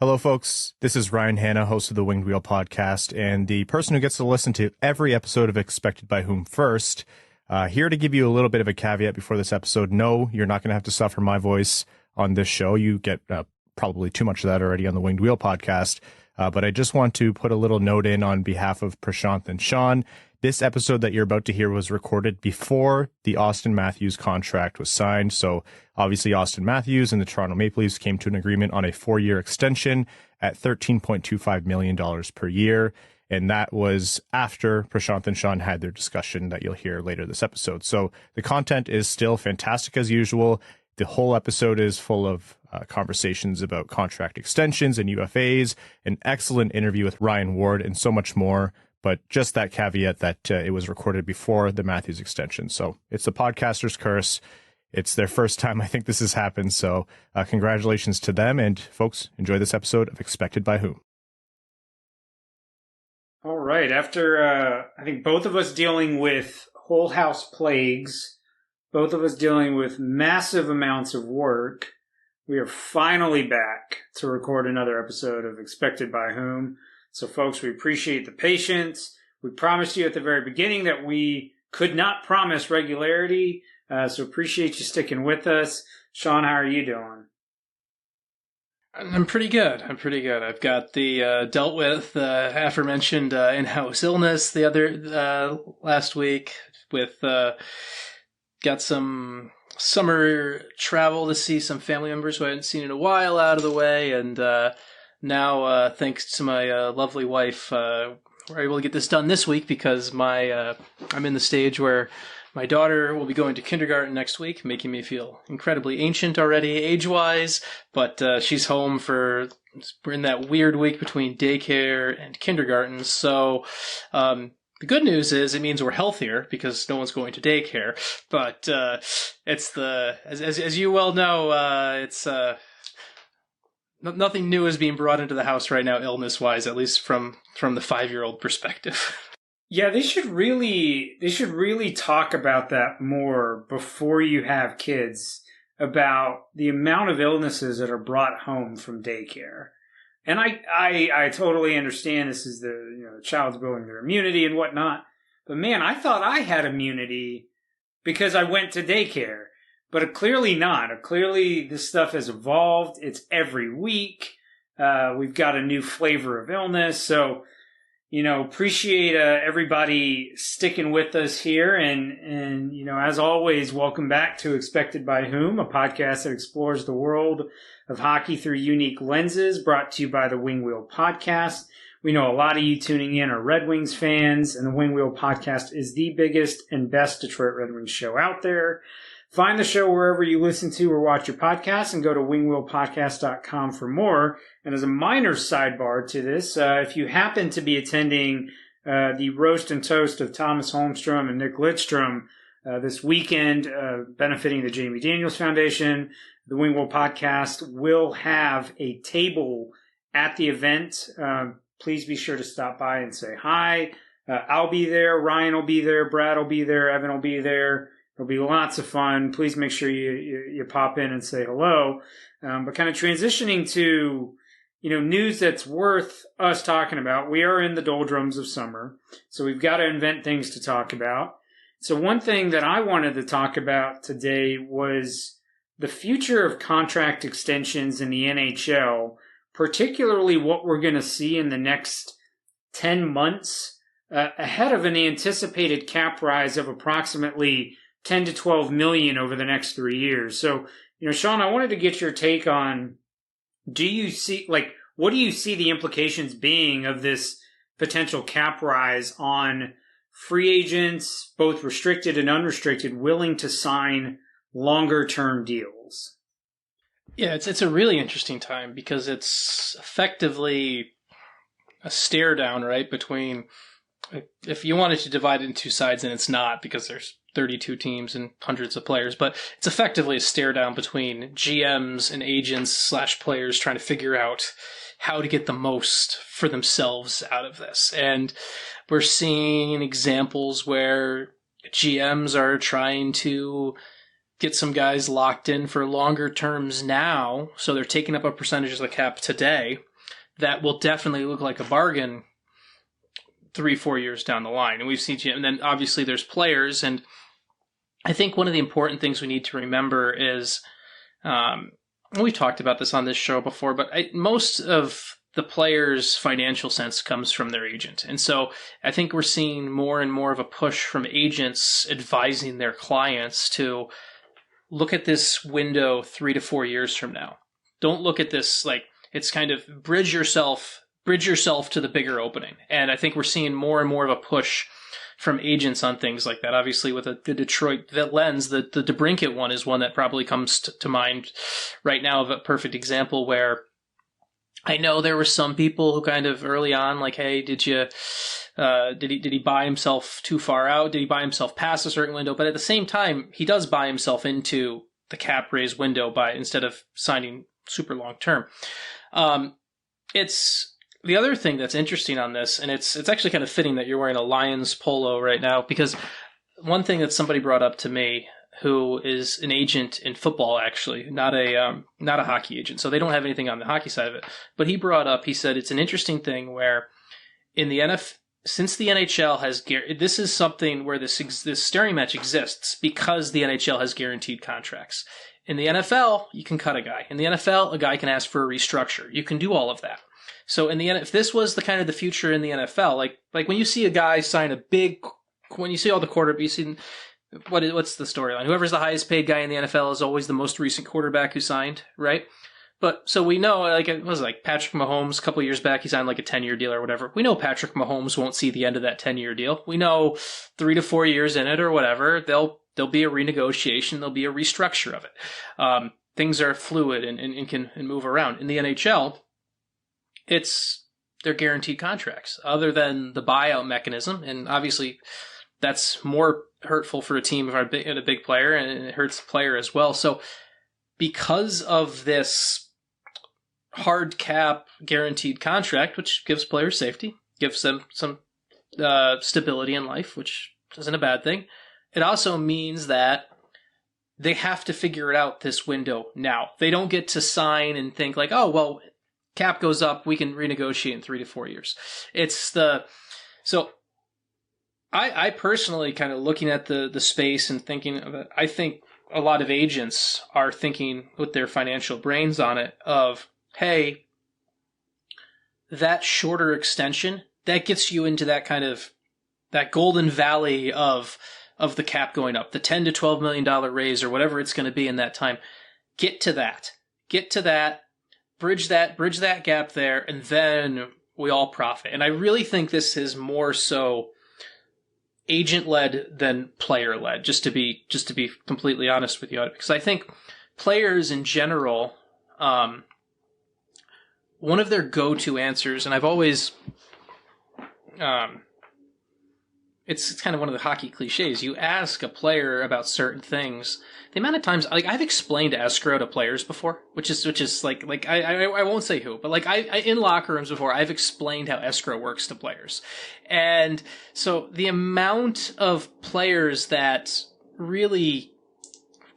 Hello, folks. This is Ryan Hanna, host of the Winged Wheel podcast, and the person who gets to listen to every episode of Expected by Whom first. Here to give you a little bit of a caveat before this episode. No, you're not going to have to suffer my voice on this show. You get probably too much of that already on the Winged Wheel podcast. But I just want to put a little note in on behalf of Prashanth and Sean. This episode that you're about to hear was recorded before the Auston Matthews contract was signed. So obviously Auston Matthews and the Toronto Maple Leafs came to an agreement on a 4-year extension at $13.25 million per year. And that was after Prashanth and Sean had their discussion that you'll hear later this episode. So the content is still fantastic as usual. The whole episode is full of conversations about contract extensions and UFAs, an excellent interview with Ryan Ward, and so much more. But just that caveat that it was recorded before the Matthews extension. So it's the podcaster's curse. It's their first time I think this has happened. So congratulations to them. And folks, enjoy this episode of Expected by Whom. All right. After, I think both of us dealing with whole house plagues, both of us dealing with massive amounts of work, we are finally back to record another episode of Expected by Whom. So, folks, we appreciate the patience. We promised you at the very beginning that we could not promise regularity, so appreciate you sticking with us. Sean, how are you doing? I'm pretty good. I've got the dealt with aforementioned in-house illness the other last week. With got some summer travel to see some family members who I hadn't seen in a while out of the way, and now, thanks to my lovely wife, we're able to get this done this week because I'm in the stage where my daughter will be going to kindergarten next week, making me feel incredibly ancient already age-wise, but she's home we're in that weird week between daycare and kindergarten, so the good news is it means we're healthier because no one's going to daycare, but it's as you well know, it's nothing new is being brought into the house right now, illness-wise, at least from the 5-year-old perspective. Yeah, they should really talk about that more before you have kids, about the amount of illnesses that are brought home from daycare. And I totally understand this is the child's building their immunity and whatnot. But man, I thought I had immunity because I went to daycare. But clearly not. Clearly, this stuff has evolved. It's every week. We've got a new flavor of illness. So, appreciate everybody sticking with us here. And as always, welcome back to Expected by Whom, a podcast that explores the world of hockey through unique lenses, brought to you by the Wing Wheel Podcast. We know a lot of you tuning in are Red Wings fans, and the Wing Wheel Podcast is the biggest and best Detroit Red Wings show out there. Find the show wherever you listen to or watch your podcasts, and go to wingwheelpodcast.com for more. And as a minor sidebar to this, if you happen to be attending the Roast and Toast of Thomas Holmstrom and Nick Lidstrom this weekend, benefiting the Jamie Daniels Foundation, the Wingwheel Podcast will have a table at the event. Please be sure to stop by and say hi. I'll be there. Ryan will be there. Brad will be there. Evan will be there. It'll be lots of fun. Please make sure you pop in and say hello. But kind of transitioning to, news that's worth us talking about. We are in the doldrums of summer, so we've got to invent things to talk about. So one thing that I wanted to talk about today was the future of contract extensions in the NHL, particularly what we're going to see in the next 10 months, ahead of an anticipated cap rise of approximately 10 to 12 million over the next 3 years. So, Sean, I wanted to get your take on, what do you see the implications being of this potential cap rise on free agents, both restricted and unrestricted, willing to sign longer term deals? Yeah, it's a really interesting time because it's effectively a stare down, right, between, if you wanted to divide it into two sides, and it's not because there's 32 teams and hundreds of players, but it's effectively a stare down between GMs and agents / players trying to figure out how to get the most for themselves out of this. And we're seeing examples where GMs are trying to get some guys locked in for longer terms now, so they're taking up a percentage of the cap today, that will definitely look like a bargain 3-4 years down the line. And we've seen, and then obviously there's players. And I think one of the important things we need to remember is, we've talked about this on this show before, but most of the players' financial sense comes from their agent. And so I think we're seeing more and more of a push from agents advising their clients to look at this window 3 to 4 years from now. Don't look at this like it's kind of bridge yourself to the bigger opening. And I think we're seeing more and more of a push from agents on things like that. Obviously, with the Detroit lens, the DeBrincat one is one that probably comes to mind right now of a perfect example where I know there were some people who kind of early on like, hey, did he buy himself too far out? Did he buy himself past a certain window? But at the same time, he does buy himself into the cap raise window instead of signing super long term. It's the other thing that's interesting on this, and it's actually kind of fitting that you're wearing a Lions polo right now, because one thing that somebody brought up to me, who is an agent in football, actually, not a hockey agent, so they don't have anything on the hockey side of it. But he said it's an interesting thing where in the NFL, since the NHL has this is something where this staring match exists because the NHL has guaranteed contracts. In the NFL, you can cut a guy. In the NFL, a guy can ask for a restructure. You can do all of that. So if this was the kind of the future in the NFL, like when you see a guy sign when you see all the quarterbacks, you see what's the storyline? Whoever's the highest paid guy in the NFL is always the most recent quarterback who signed, right? But so we know, like it was like Patrick Mahomes a couple of years back, he signed like a 10-year deal or whatever. We know Patrick Mahomes won't see the end of that 10-year deal. We know 3 to 4 years in it or whatever, there'll be a renegotiation, there'll be a restructure of it. Things are fluid and can move around. In the NHL, they're guaranteed contracts, other than the buyout mechanism, and obviously that's more hurtful for a team of a big player, and it hurts the player as well. So because of this hard cap guaranteed contract, which gives players safety, gives them some stability in life, which isn't a bad thing, it also means that they have to figure it out this window now. They don't get to sign and think like, oh, well, cap goes up, we can renegotiate in 3 to 4 years. So I personally kind of looking at the space and thinking of it, I think a lot of agents are thinking with their financial brains on it of, hey, that shorter extension, that gets you into that kind of, that golden valley of the cap going up, the $10 to $12 million raise or whatever it's going to be in that time. Get to that, bridge that gap there, and then we all profit. And I really think this is more so agent-led than player-led, just to be completely honest with you, because I think players in general, one of their go-to answers, and I've always, it's kind of one of the hockey cliches. You ask a player about certain things. The amount of times, like I've explained escrow to players before, which is like I won't say who, but like I in locker rooms before, I've explained how escrow works to players, and so the amount of players that really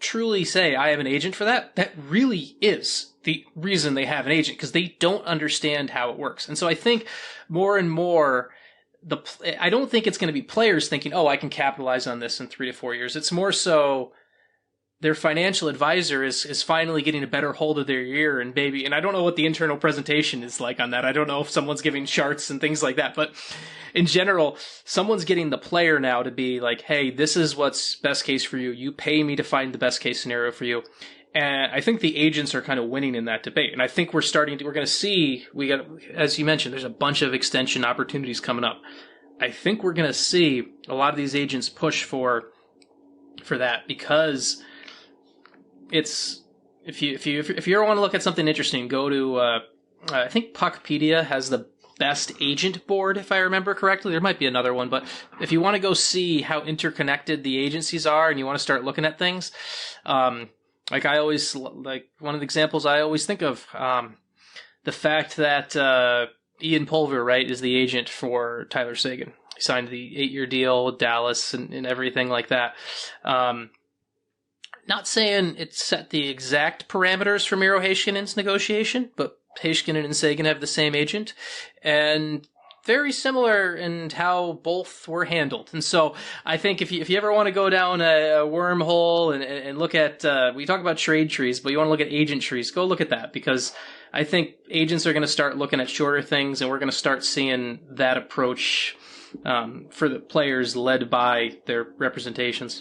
truly say I have an agent for that really is the reason they have an agent, because they don't understand how it works. And so I think more and more, I don't think it's going to be players thinking, oh, I can capitalize on this in 3 to 4 years. It's more so their financial advisor is finally getting a better hold of their ear, and I don't know what the internal presentation is like on that. I don't know if someone's giving charts and things like that, but in general, someone's getting the player now to be like, hey, this is what's best case for you. You pay me to find the best case scenario for you. And I think the agents are kind of winning in that debate. And I think we're going to see, as you mentioned, there's a bunch of extension opportunities coming up. I think we're going to see a lot of these agents push for that, because it's, if you ever want to look at something interesting, go to, I think Puckpedia has the best agent board, if I remember correctly. There might be another one, but if you want to go see how interconnected the agencies are and you want to start looking at things, one of the examples I always think of, the fact that Ian Pulver, right, is the agent for Tyler Seguin. He signed the 8-year deal with Dallas and everything like that. Not saying it set the exact parameters for Miro Heiskanen's negotiation, but Heiskanen and Sagan have the same agent, and very similar in how both were handled. And so I think if you ever want to go down a wormhole and look at, we talk about trade trees, but you want to look at agent trees, go look at that, because I think agents are going to start looking at shorter things, and we're going to start seeing that approach for the players led by their representations.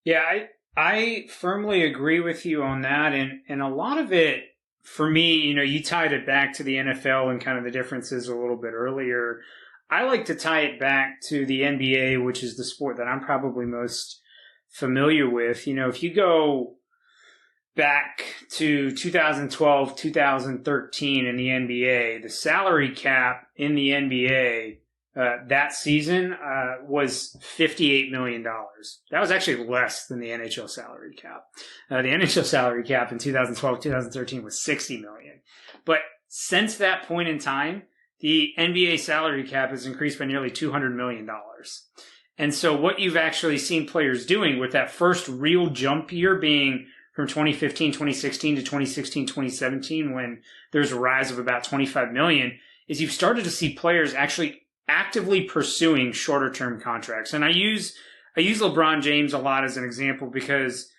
Yeah, I firmly agree with you on that. And a lot of it, for me, you tied it back to the NFL and kind of the differences a little bit earlier. I like to tie it back to the NBA, which is the sport that I'm probably most familiar with. If you go back to 2012, 2013 in the NBA, the salary cap in the NBA that season was $58 million. That was actually less than the NHL salary cap. The NHL salary cap in 2012, 2013 was $60 million. But since that point in time, the NBA salary cap has increased by nearly $200 million. And so what you've actually seen players doing with that first real jump year being from 2015, 2016 to 2016, 2017, when there's a rise of about 25 million, is you've started to see players actually actively pursuing shorter term contracts. And I use LeBron James a lot as an example, because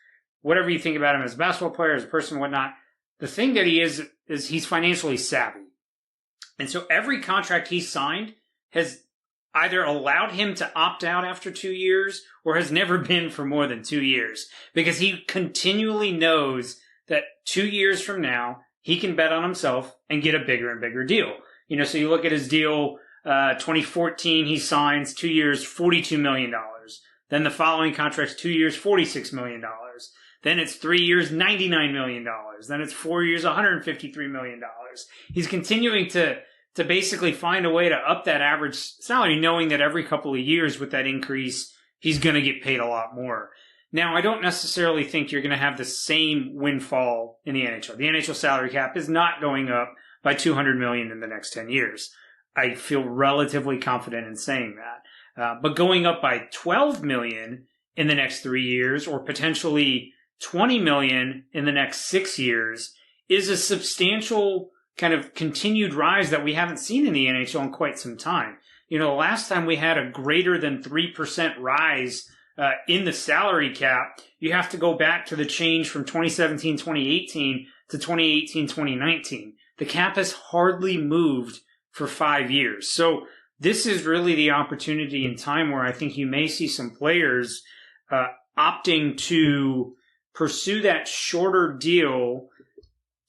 whatever you think about him as a basketball player, as a person, whatnot, the thing that he is he's financially savvy. And so every contract he signed has either allowed him to opt out after 2 years or has never been for more than 2 years, because he continually knows that 2 years from now, he can bet on himself and get a bigger and bigger deal. So you look at his deal, 2014, he signs 2 years, $42 million. Then the following contract's 2 years, $46 million. Then it's 3 years, $99 million. Then it's 4 years, $153 million. He's continuing to basically find a way to up that average salary, knowing that every couple of years with that increase, he's going to get paid a lot more. Now, I don't necessarily think you're going to have the same windfall in the NHL. The NHL salary cap is not going up by $200 million in the next 10 years. I feel relatively confident in saying that. But going up by $12 million in the next 3 years, or potentially $20 million in the next 6 years, is a substantial kind of continued rise that we haven't seen in the NHL in quite some time. The last time we had a greater than 3% rise in the salary cap, you have to go back to the change from 2017, 2018 to 2018, 2019. The cap has hardly moved for 5 years. So this is really the opportunity in time where I think you may see some players opting to pursue that shorter deal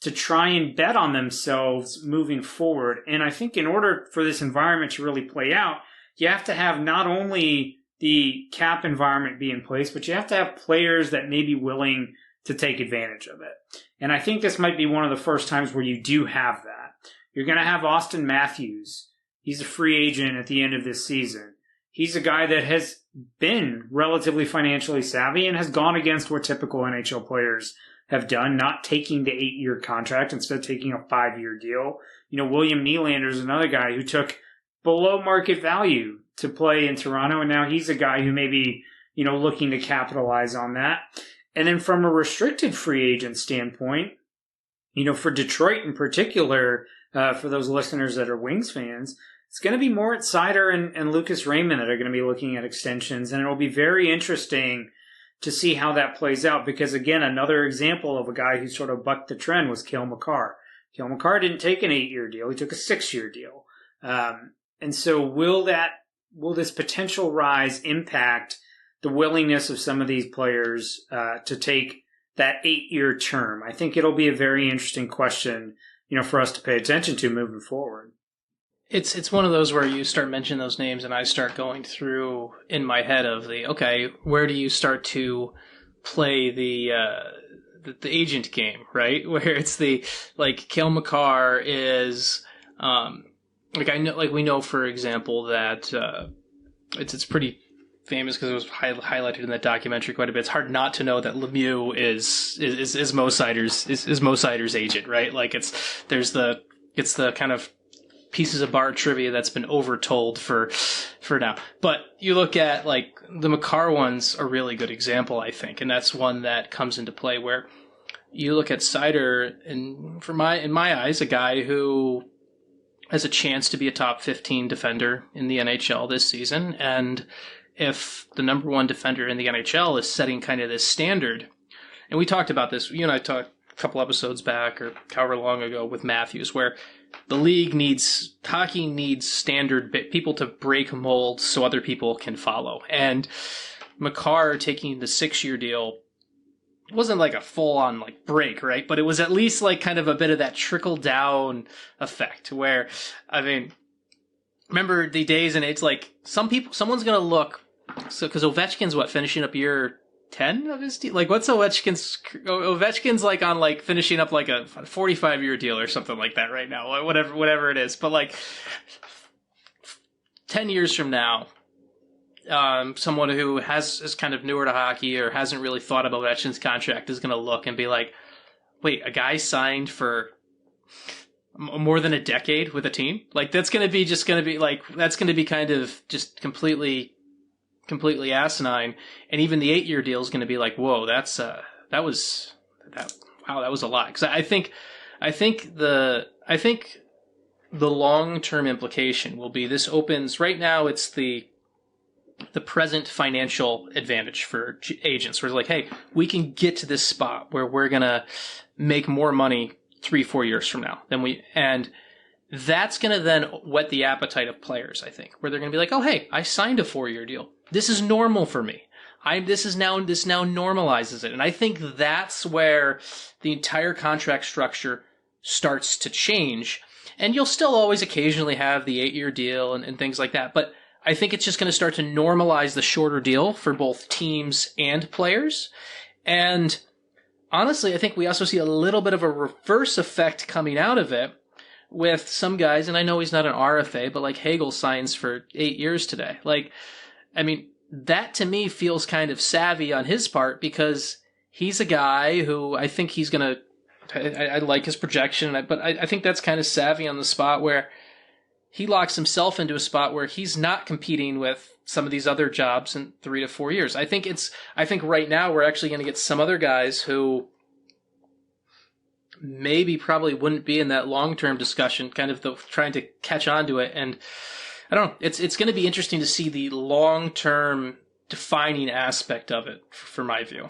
to try and bet on themselves moving forward. And I think in order for this environment to really play out, you have to have not only the cap environment be in place, but you have to have players that may be willing to take advantage of it. And I think this might be one of the first times where you do have that. You're going to have Austin Matthews. He's a free agent at the end of this season. He's a guy that has been relatively financially savvy and has gone against what typical NHL players have done, not taking the 8-year contract, instead taking a 5-year deal. William Nylander is another guy who took below market value to play in Toronto, and now he's a guy who may be, looking to capitalize on that. And then from a restricted free agent standpoint, for Detroit in particular, for those listeners that are Wings fans, it's going to be Moritz Seider and Lucas Raymond that are going to be looking at extensions, and it'll be very interesting to see how that plays out, because again, another example of a guy who sort of bucked the trend was Cale Makar. Cale Makar didn't take an 8-year deal; he took a 6-year deal. And so, will this potential rise impact the willingness of some of these players to take that 8-year term? I think it'll be a very interesting question, for us to pay attention to moving forward. It's one of those where you start mentioning those names and I start going through in my head of where do you start to play the agent game, right? Where it's Cale Makar is, we know, for example, that, it's pretty famous because it was highlighted in that documentary quite a bit. It's hard not to know that Lemieux is Mo Seider's agent, right? It's the kind of pieces of bar trivia that's been overtold for now. But you look at the Makar one's a really good example, I think, and that's one that comes into play where you look at Seider, and in my eyes, a guy who has a chance to be a top 15 defender in the NHL this season. And if the number one defender in the NHL is setting kind of this standard, and we talked about this, you and I talked a couple episodes back or however long ago with Matthews, where the league hockey needs standard people to break molds so other people can follow. And Makar taking the 6-year deal wasn't like a full-on like break, right? But it was at least like kind of a bit of that trickle-down effect where, I mean, remember the days and it's like someone's going to look, so because Ovechkin's finishing up year 10 of his deal? Like what's Ovechkin's like on like finishing up like a 45-year deal or something like that right now, whatever it is. But like 10 years from now, someone who is kind of newer to hockey or hasn't really thought about Ovechkin's contract is going to look and be like, wait, a guy signed for more than a decade with a team? Like that's going to be kind of just completely asinine. And even the 8-year deal is going to be like, whoa, that was a lot. Because I think the long-term implication will be this opens, right now it's the present financial advantage for agents. Where it's like, hey, we can get to this spot where we're going to make more money 3-4 years from now and that's going to then whet the appetite of players, I think, where they're going to be like, oh, hey, I signed a 4-year deal. This is normal for me. This now normalizes it. And I think that's where the entire contract structure starts to change. And you'll still always occasionally have the 8-year deal and things like that. But I think it's just going to start to normalize the shorter deal for both teams and players. And honestly, I think we also see a little bit of a reverse effect coming out of it with some guys, and I know he's not an RFA, but like Hagel signs for 8 years today. Like, I mean, that to me feels kind of savvy on his part because he's a guy who I think he's going to, I like his projection, but I think that's kind of savvy on the spot where he locks himself into a spot where he's not competing with some of these other jobs in 3 to 4 years. I think right now we're actually going to get some other guys who maybe probably wouldn't be in that long-term discussion, kind of trying to catch on to it. And I don't know, it's going to be interesting to see the long-term defining aspect of it for my view.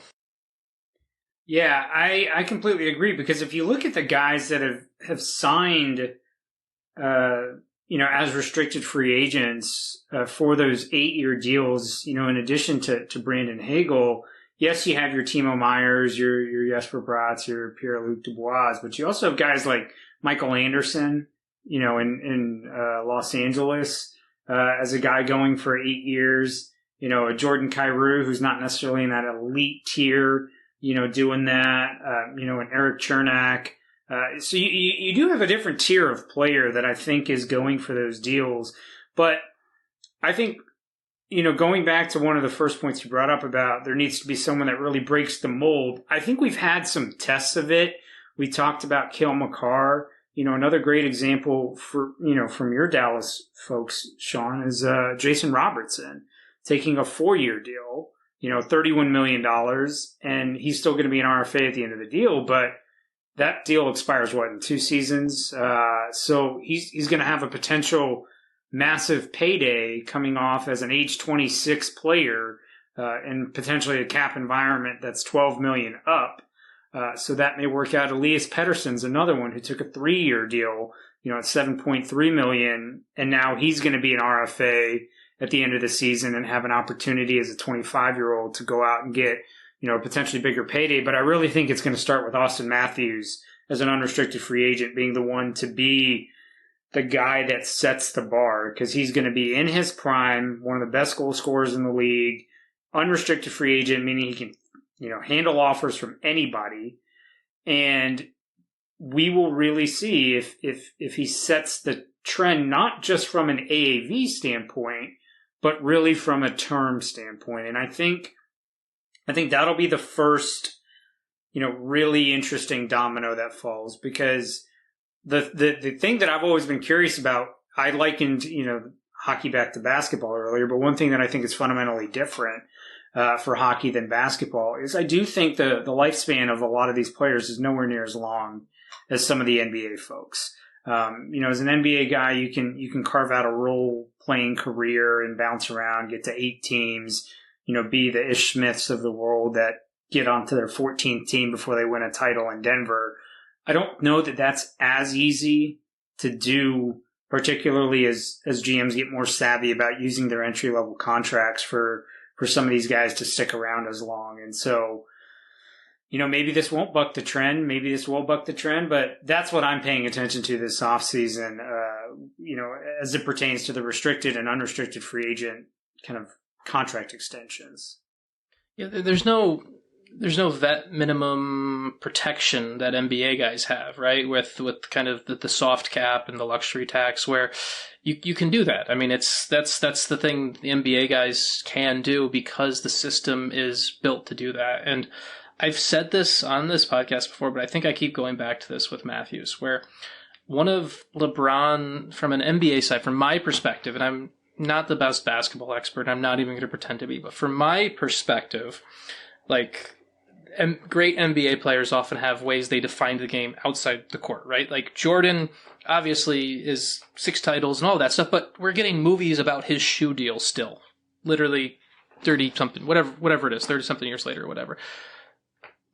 Yeah, I completely agree because if you look at the guys that have signed, as restricted free agents for those 8-year deals, in addition to Brandon Hagel, yes, you have your Timo Meyers, your Jesper Bratz, your Pierre-Luc Dubois, but you also have guys like Michael Anderson, in Los Angeles, as a guy going for 8 years, a Jordan Kyrou, who's not necessarily in that elite tier, doing that, and Eric Chernak. So you do have a different tier of player that I think is going for those deals. But I think, going back to one of the first points you brought up about there needs to be someone that really breaks the mold. I think we've had some tests of it. We talked about Cale Makar. Another great example for, from your Dallas folks, Sean, is Jason Robertson taking a 4-year deal, $31 million, and he's still going to be an RFA at the end of the deal, but that deal expires, in 2 seasons? So he's going to have a potential massive payday coming off as an age 26 player in potentially a cap environment that's $12 million up. So that may work out. Elias Pettersson's another one who took a 3-year deal, at $7.3 million, and now he's going to be an RFA at the end of the season and have an opportunity as a 25-year-old to go out and get, a potentially bigger payday. But I really think it's going to start with Austin Matthews as an unrestricted free agent being the one to be the guy that sets the bar because he's going to be in his prime, one of the best goal scorers in the league, unrestricted free agent, meaning he can, handle offers from anybody. And we will really see if he sets the trend, not just from an AAV standpoint, but really from a term standpoint. And I think that'll be the first, really interesting domino that falls because the thing that I've always been curious about, I likened, hockey back to basketball earlier, but one thing that I think is fundamentally different for hockey than basketball is I do think the lifespan of a lot of these players is nowhere near as long as some of the NBA folks. As an NBA guy, you can carve out a role playing career and bounce around, get to 8 teams, be the Ish Smiths of the world that get onto their 14th team before they win a title in Denver. I don't know that that's as easy to do, particularly as GMs get more savvy about using their entry level contracts for some of these guys to stick around as long. And so, maybe this won't buck the trend. Maybe this will buck the trend, but that's what I'm paying attention to this offseason, as it pertains to the restricted and unrestricted free agent kind of contract extensions. Yeah, there's no vet minimum protection that NBA guys have, right? With kind of the soft cap and the luxury tax, where you can do that. I mean, that's the thing the NBA guys can do because the system is built to do that. And I've said this on this podcast before, but I think I keep going back to this with Matthews, where one of LeBron, from an NBA side, from my perspective, and I'm not the best basketball expert, I'm not even going to pretend to be, but from my perspective, like, great NBA players often have ways they define the game outside the court, right? Like Jordan obviously is 6 titles and all that stuff, but we're getting movies about his shoe deal still. Literally 30 something, whatever it is, 30 something years later or whatever.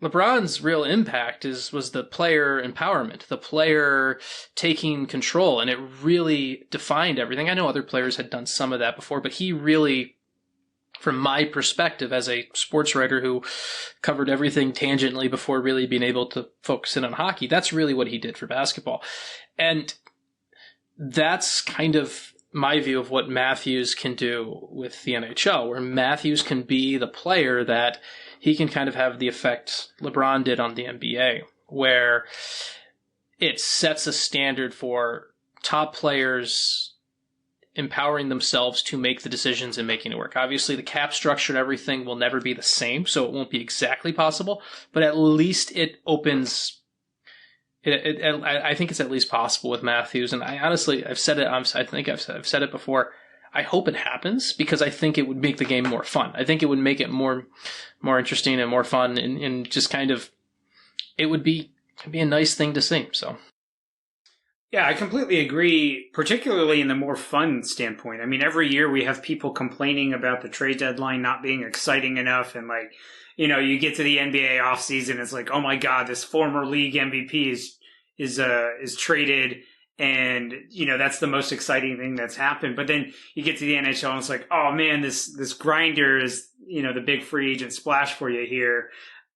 LeBron's real impact was the player empowerment, the player taking control, and it really defined everything. I know other players had done some of that before, but he really, from my perspective as a sports writer who covered everything tangentially before really being able to focus in on hockey, that's really what he did for basketball. And that's kind of my view of what Matthews can do with the NHL, where Matthews can be the player that he can kind of have the effect LeBron did on the NBA, where it sets a standard for top players empowering themselves to make the decisions and making it work. Obviously, the cap structure and everything will never be the same, so it won't be exactly possible, but at least it opens... I think it's at least possible with Matthews, and I honestly, I've said it, I think I've said it before, I hope it happens because I think it would make the game more fun. I think it would make it more interesting and more fun, and just kind of, it'd be a nice thing to see, so... Yeah, I completely agree, particularly in the more fun standpoint. I mean, every year we have people complaining about the trade deadline not being exciting enough. And you get to the NBA offseason, it's like, oh my God, this former league MVP is traded. And, that's the most exciting thing that's happened. But then you get to the NHL and it's like, oh man, this grinder is, the big free agent splash for you here.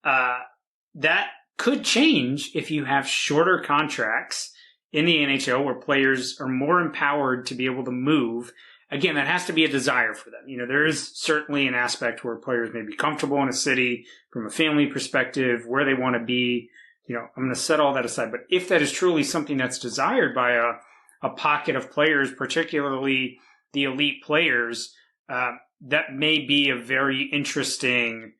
That could change if you have shorter contracts in the NHL where players are more empowered to be able to move. Again, that has to be a desire for them. There is certainly an aspect where players may be comfortable in a city from a family perspective, where they want to be. I'm going to set all that aside. But if that is truly something that's desired by a pocket of players, particularly the elite players, that may be a very interesting,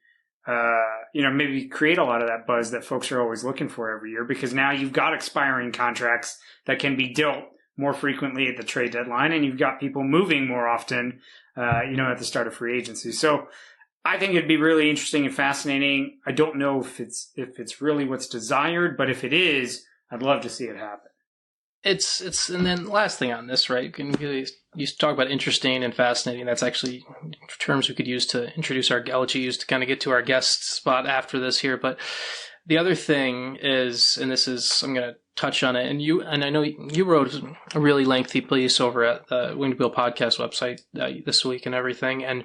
maybe create a lot of that buzz that folks are always looking for every year, because now you've got expiring contracts that can be dealt more frequently at the trade deadline, and you've got people moving more often, at the start of free agency. So I think it'd be really interesting and fascinating. I don't know if it's really what's desired, but if it is, I'd love to see it happen. It's and then last thing on this, right? You talk about interesting and fascinating. That's actually terms we could use to introduce I'll let you use to kind of get to our guest spot after this here. But the other thing is, and this is, I'm going to touch on it, and I know you wrote a really lengthy piece over at the Winged Wheel podcast website this week and everything. And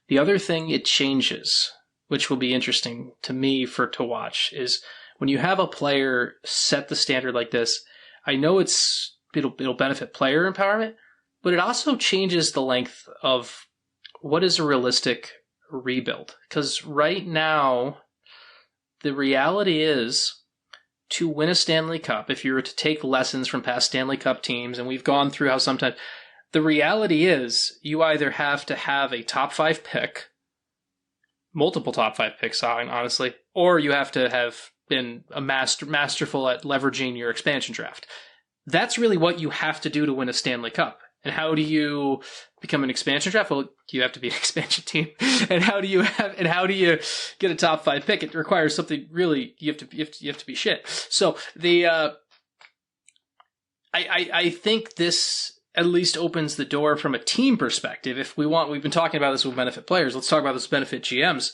the other thing it changes, which will be interesting to me to watch, is when you have a player set the standard like this. I know it'll benefit player empowerment, but it also changes the length of what is a realistic rebuild. Because right now, the reality is, to win a Stanley Cup, if you were to take lessons from past Stanley Cup teams, and we've gone through how sometimes, the reality is you either have to have a top 5 pick, multiple top 5 picks, honestly, or you have to have been a masterful at leveraging your expansion draft. That's really what you have to do to win a Stanley Cup. And how do you become an expansion draft? Well, you have to be an expansion team. And how do you get a top 5 pick? It requires something really, you have to be shit. So I think this at least opens the door from a team perspective. If we've been talking about this with benefit players. Let's talk about this with benefit GMs.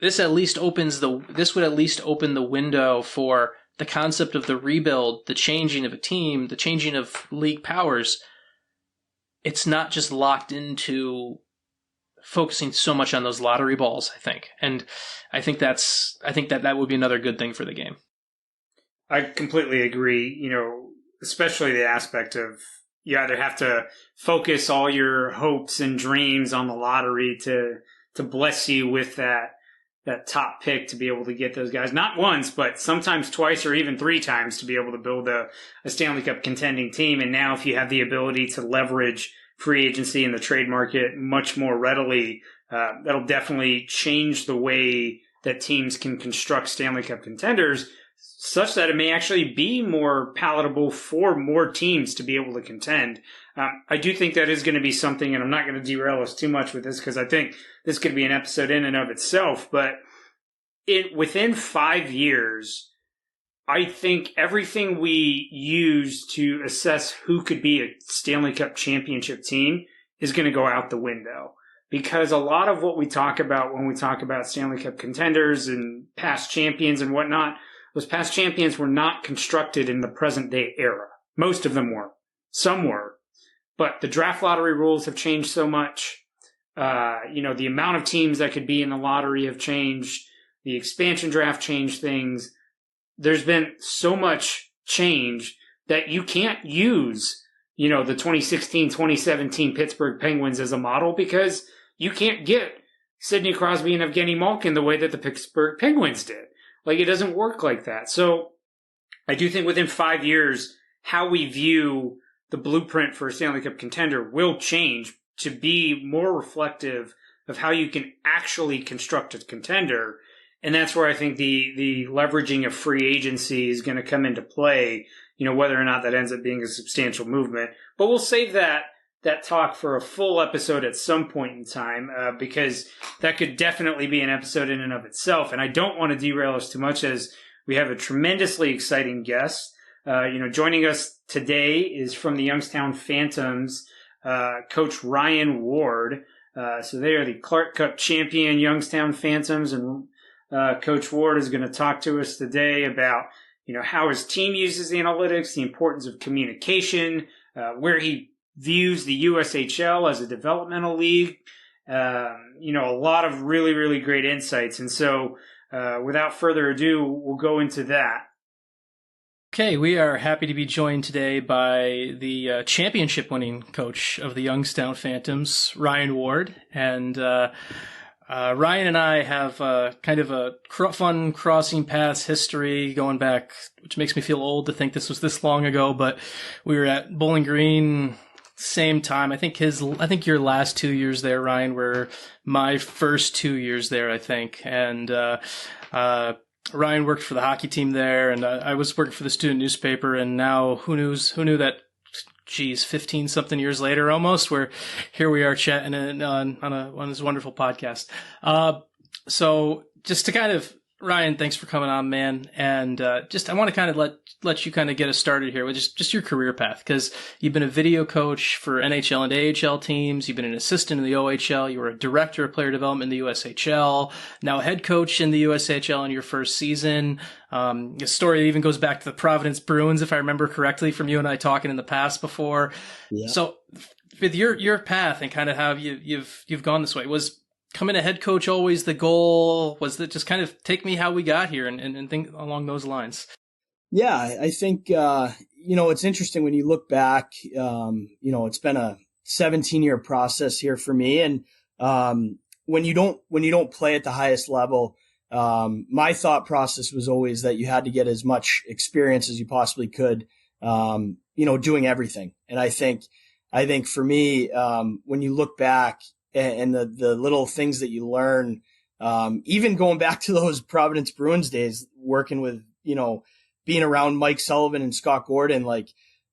This would at least open the window for the concept of the rebuild, the changing of a team, the changing of league powers. It's not just locked into focusing so much on those lottery balls, I think. And I think that would be another good thing for the game. I completely agree, especially the aspect of you either have to focus all your hopes and dreams on the lottery to bless you with that top pick to be able to get those guys, not once, but sometimes twice or even 3 times to be able to build a Stanley Cup contending team. And now if you have the ability to leverage free agency in the trade market much more readily, that'll definitely change the way that teams can construct Stanley Cup contenders such that it may actually be more palatable for more teams to be able to contend. I do think that is going to be something, and I'm not going to derail us too much with this because I think this could be an episode in and of itself, but within 5 years, I think everything we use to assess who could be a Stanley Cup championship team is going to go out the window. Because a lot of what we talk about when we talk about Stanley Cup contenders and past champions and whatnot, those past champions were not constructed in the present day era. Most of them weren't. Some were. But the draft lottery rules have changed so much. The amount of teams that could be in the lottery have changed. The expansion draft changed things. There's been so much change that you can't use, the 2016-2017 Pittsburgh Penguins as a model because you can't get Sidney Crosby and Evgeny Malkin the way that the Pittsburgh Penguins did. Like, it doesn't work like that. So I do think within 5 years, how we view the blueprint for a Stanley Cup contender will change to be more reflective of how you can actually construct a contender. And that's where I think the leveraging of free agency is going to come into play, whether or not that ends up being a substantial movement. But we'll save that talk for a full episode at some point in time, because that could definitely be an episode in and of itself. And I don't want to derail us too much as we have a tremendously exciting guest. Joining us today is from the Youngstown Phantoms, Coach Ryan Ward. So they are the Clark Cup champion Youngstown Phantoms, and Coach Ward is going to talk to us today about, how his team uses analytics, the importance of communication, where he views the USHL as a developmental league. A lot of really, really great insights. And so without further ado, we'll go into that. Okay, we are happy to be joined today by the championship-winning coach of the Youngstown Phantoms, Ryan Ward. And Ryan and I have kind of a fun crossing paths history going back, which makes me feel old to think this was this long ago, but we were at Bowling Green same time. I think your last 2 years there, Ryan, were my first 2 years there, I think. And Ryan worked for the hockey team there, and I was working for the student newspaper, and now who knew that, 15 something years later almost, where here we are chatting on this wonderful podcast. So just to kind of, Ryan, thanks for coming on, man. And I want to kind of let you kind of get us started here with just your career path, because you've been a video coach for NHL and AHL teams. You've been an assistant in the OHL. You were a director of player development in the USHL. Now a head coach in the USHL in your first season. A story that even goes back to the Providence Bruins, if I remember correctly, from you and I talking in the past before. Yeah. So with your path and kind of how you've gone this way, was becoming a head coach always the goal? Was that just kind of take me how we got here and think along those lines? Yeah, I think, it's interesting when you look back, it's been a 17-year process here for me. And when you don't play at the highest level, my thought process was always that you had to get as much experience as you possibly could, doing everything. And I think for me, when you look back and the little things that you learn, even going back to those Providence Bruins days, working with, being around Mike Sullivan and Scott Gordon,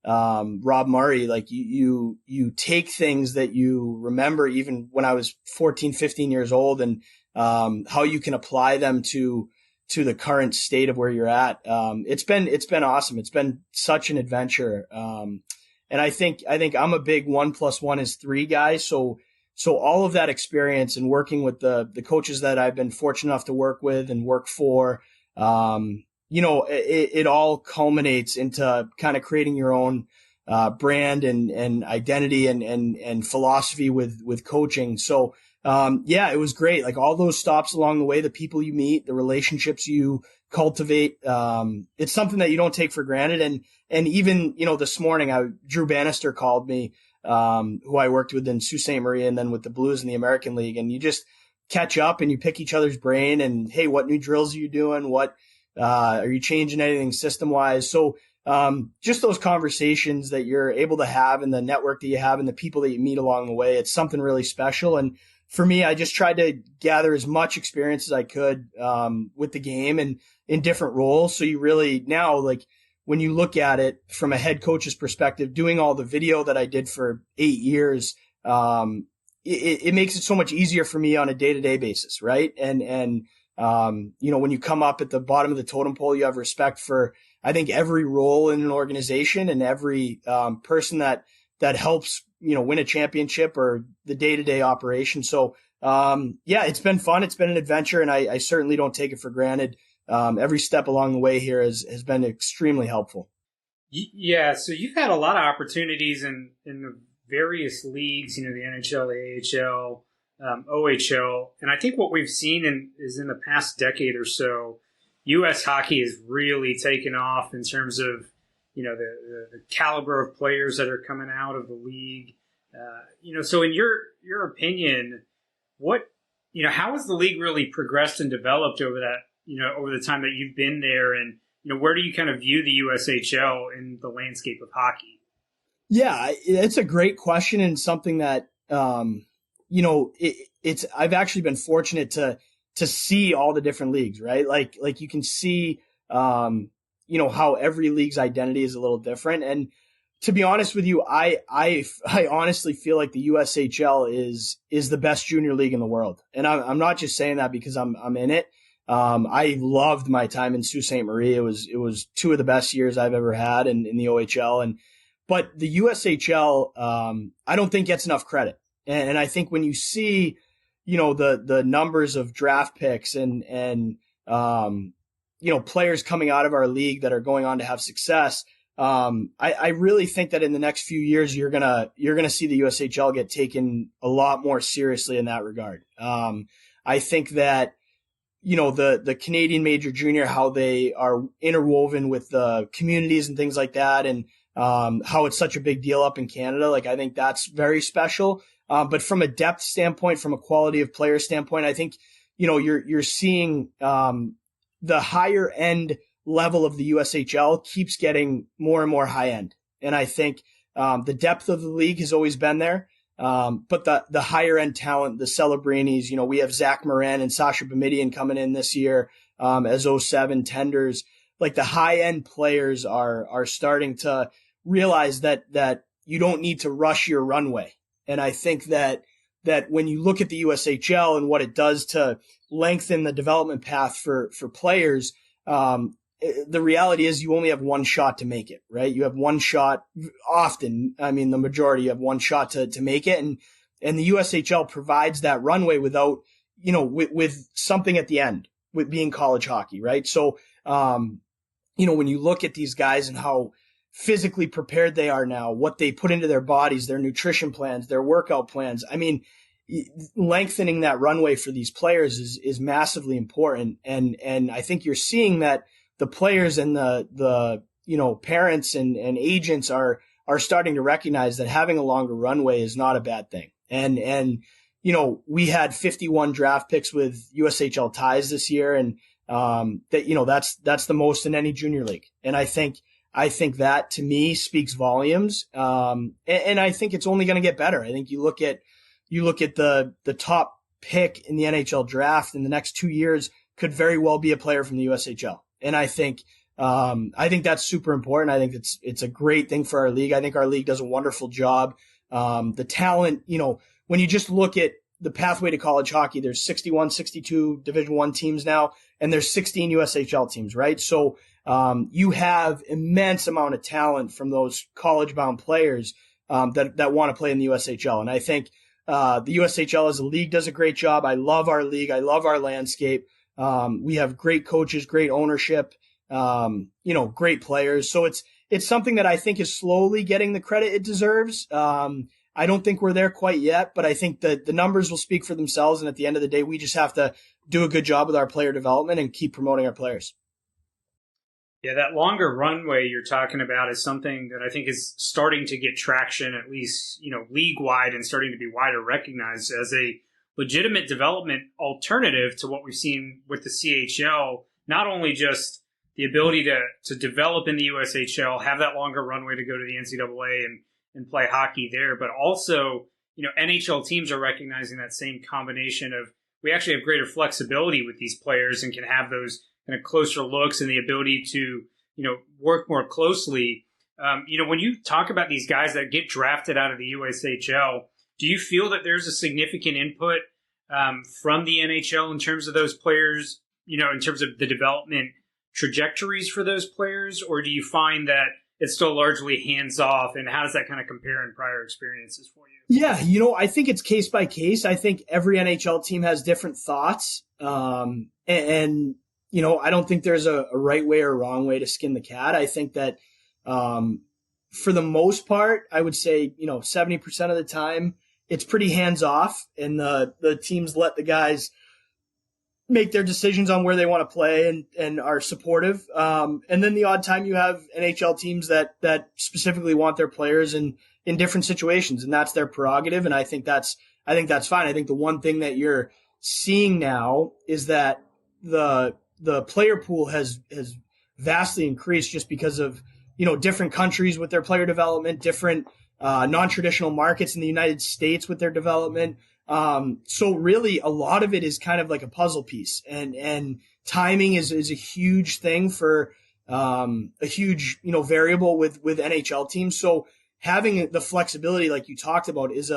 Rob Murray, like you take things that you remember even when I was 14, 15 years old, and how you can apply them to the current state of where you're at. It's been awesome. It's been such an adventure. And I think I'm a big 1+1 = 3 guy. So all of that experience and working with the coaches that I've been fortunate enough to work with and work for, it all culminates into kind of creating your own brand and identity and philosophy with coaching. So it was great. Like all those stops along the way, the people you meet, the relationships you cultivate, it's something that you don't take for granted. And even, this morning, Drew Bannister called me, who I worked with in Sault Ste. Marie and then with the Blues in the American League. And you just catch up and you pick each other's brain and, hey, what new drills are you doing? What, are you changing anything system wise? So, just those conversations that you're able to have and the network that you have and the people that you meet along the way, it's something really special. And for me, I just tried to gather as much experience as I could, with the game and in different roles. So you really now, like when you look at it from a head coach's perspective, doing all the video that I did for 8 years, it makes it so much easier for me on a day-to-day basis. Right. And when you come up at the bottom of the totem pole, you have respect for, I think, every role in an organization and every person that helps, win a championship or the day-to-day operation. So, it's been fun. It's been an adventure, and I certainly don't take it for granted. Every step along the way here has been extremely helpful. Yeah, so you've had a lot of opportunities in the various leagues, the NHL, the AHL, OHL. And I think what we've seen is in the past decade or so, U.S. hockey has really taken off in terms of, the caliber of players that are coming out of the league. So in your opinion, how has the league really progressed and developed over that, over the time that you've been there? And, where do you kind of view the USHL in the landscape of hockey? Yeah, it's a great question and something that, I've actually been fortunate to see all the different leagues, right? Like you can see, how every league's identity is a little different. And to be honest with you, I honestly feel like the USHL is the best junior league in the world. And I'm not just saying that because I'm in it. I loved my time in Sault Ste. Marie. It was 2 of the best years I've ever had in the OHL. But the USHL, I don't think gets enough credit. And I think when you see, the numbers of draft picks and players coming out of our league that are going on to have success, I really think that in the next few years, you're gonna see the USHL get taken a lot more seriously in that regard. I think that, the Canadian Major Junior, how they are interwoven with the communities and things like that, and how it's such a big deal up in Canada. Like, I think that's very special. But from a depth standpoint, from a quality of player standpoint, I think, you're seeing, the higher end level of the USHL keeps getting more and more high end. And I think, the depth of the league has always been there. But the higher end talent, the Celebrinis, we have Zach Morin and Sasha Boumediene coming in this year, as 07 tenders. Like, the high end players are starting to realize that you don't need to rush your runway. And I think that when you look at the USHL and what it does to lengthen the development path for players, the reality is you only have one shot to make it, right? You have one shot often. I mean, the majority, you have one shot to make it. And the USHL provides that runway without, with something at the end, with being college hockey, right? So, when you look at these guys and how physically prepared they are now, what they put into their bodies, their nutrition plans, their workout plans. I mean, lengthening that runway for these players is massively important. And I think you're seeing that the players and the parents and agents are starting to recognize that having a longer runway is not a bad thing. And we had 51 draft picks with USHL ties this year, and that's the most in any junior league. And I think that, to me, speaks volumes. And I think it's only going to get better. I think you look at the top pick in the NHL draft in the next 2 years could very well be a player from the USHL. And I think, I think that's super important. I think it's a great thing for our league. I think our league does a wonderful job. The talent, when you just look at the pathway to college hockey, there's 61, 62 Division I teams now, and there's 16 USHL teams, right? So you have immense amount of talent from those college-bound players that want to play in the USHL. And I think the USHL as a league does a great job. I love our league. I love our landscape. We have great coaches, great ownership, great players. So it's something that I think is slowly getting the credit it deserves. I don't think we're there quite yet, but I think that the numbers will speak for themselves. And at the end of the day, we just have to do a good job with our player development and keep promoting our players. Yeah, that longer runway you're talking about is something that I think is starting to get traction, at least, league-wide, and starting to be wider recognized as a legitimate development alternative to what we've seen with the CHL. Not only just the ability to develop in the USHL, have that longer runway to go to the NCAA and play hockey there, but also, NHL teams are recognizing that same combination of, we actually have greater flexibility with these players and can have those kind of closer looks and the ability to, work more closely. When you talk about these guys that get drafted out of the USHL, do you feel that there's a significant input from the NHL in terms of those players, in terms of the development trajectories for those players, or do you find that it's still largely hands off, and how does that kind of compare in prior experiences for you? Yeah, I think it's case by case. I think every NHL team has different thoughts. And I don't think there's a right way or wrong way to skin the cat. I think that for the most part, I would say, 70% of the time it's pretty hands off, and the teams let the guys make their decisions on where they want to play and are supportive. And then the odd time you have NHL teams that specifically want their players in different situations, and that's their prerogative. And I think that's fine. I think the one thing that you're seeing now is that the player pool has vastly increased just because of, different countries with their player development, different non-traditional markets in the United States with their development. So really a lot of it is kind of like a puzzle piece, and timing is a huge thing for, a huge, variable with NHL teams. So having the flexibility, like you talked about, is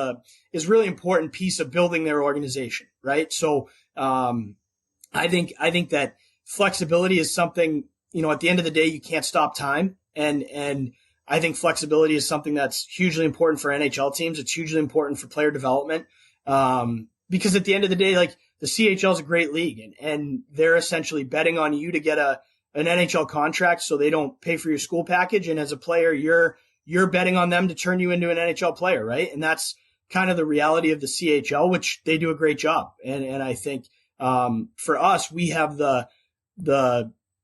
really important piece of building their organization. Right. So, I think that flexibility is something, at the end of the day, you can't stop time. And I think flexibility is something that's hugely important for NHL teams. It's hugely important for player development. Because at the end of the day, like, the CHL is a great league, and they're essentially betting on you to get an NHL contract so they don't pay for your school package. And as a player, you're betting on them to turn you into an NHL player, right? And that's kind of the reality of the CHL, which they do a great job. And I think, for us, we have the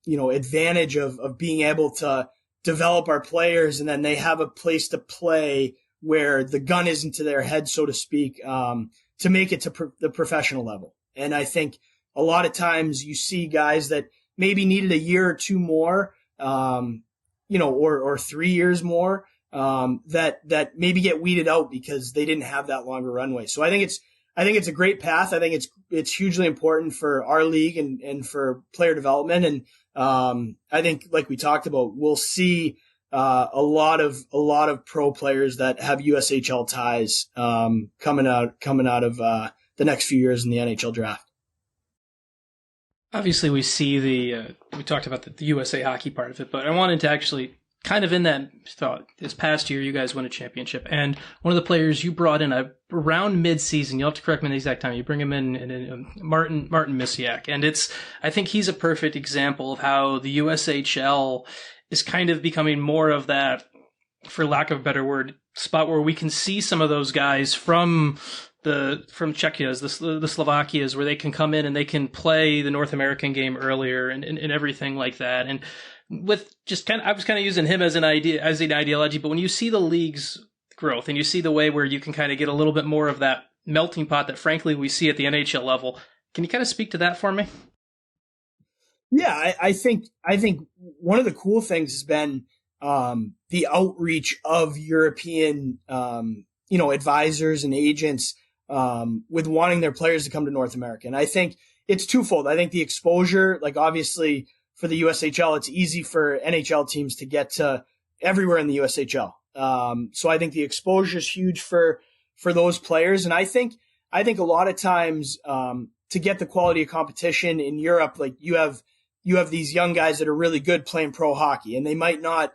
advantage of being able to develop our players, and then they have a place to play where the gun isn't to their head, so to speak, to make it to the professional level. And I think a lot of times you see guys that maybe needed a year or two more, or 3 years more, that maybe get weeded out because they didn't have that longer runway. So I think it's a great path. I think it's hugely important for our league and for player development. And I think, like we talked about, we'll see a lot of pro players that have USHL ties coming out of the next few years in the NHL draft. Obviously, we see we talked about the USA hockey part of it, but I wanted to actually kind of in that thought, this past year, you guys won a championship, and one of the players you brought in around mid-season, you'll have to correct me the exact time, you bring him in Martin Misiak, and I think he's a perfect example of how the USHL is kind of becoming more of that, for lack of a better word, spot where we can see some of those guys from Czechia's, the Slovakias, where they can come in and they can play the North American game earlier and everything like that. And with just I was kind of using him as an ideology, but when you see the league's growth and you see the way where you can kind of get a little bit more of that melting pot that frankly we see at the NHL level, can you kind of speak to that for me? Yeah, I think one of the cool things has been the outreach of European advisors and agents with wanting their players to come to North America. And I think it's twofold. I think the exposure, like obviously for the USHL, it's easy for NHL teams to get to everywhere in the USHL. So I think the exposure is huge for those players. And I think a lot of times, to get the quality of competition in Europe, like you have these young guys that are really good playing pro hockey, and they might not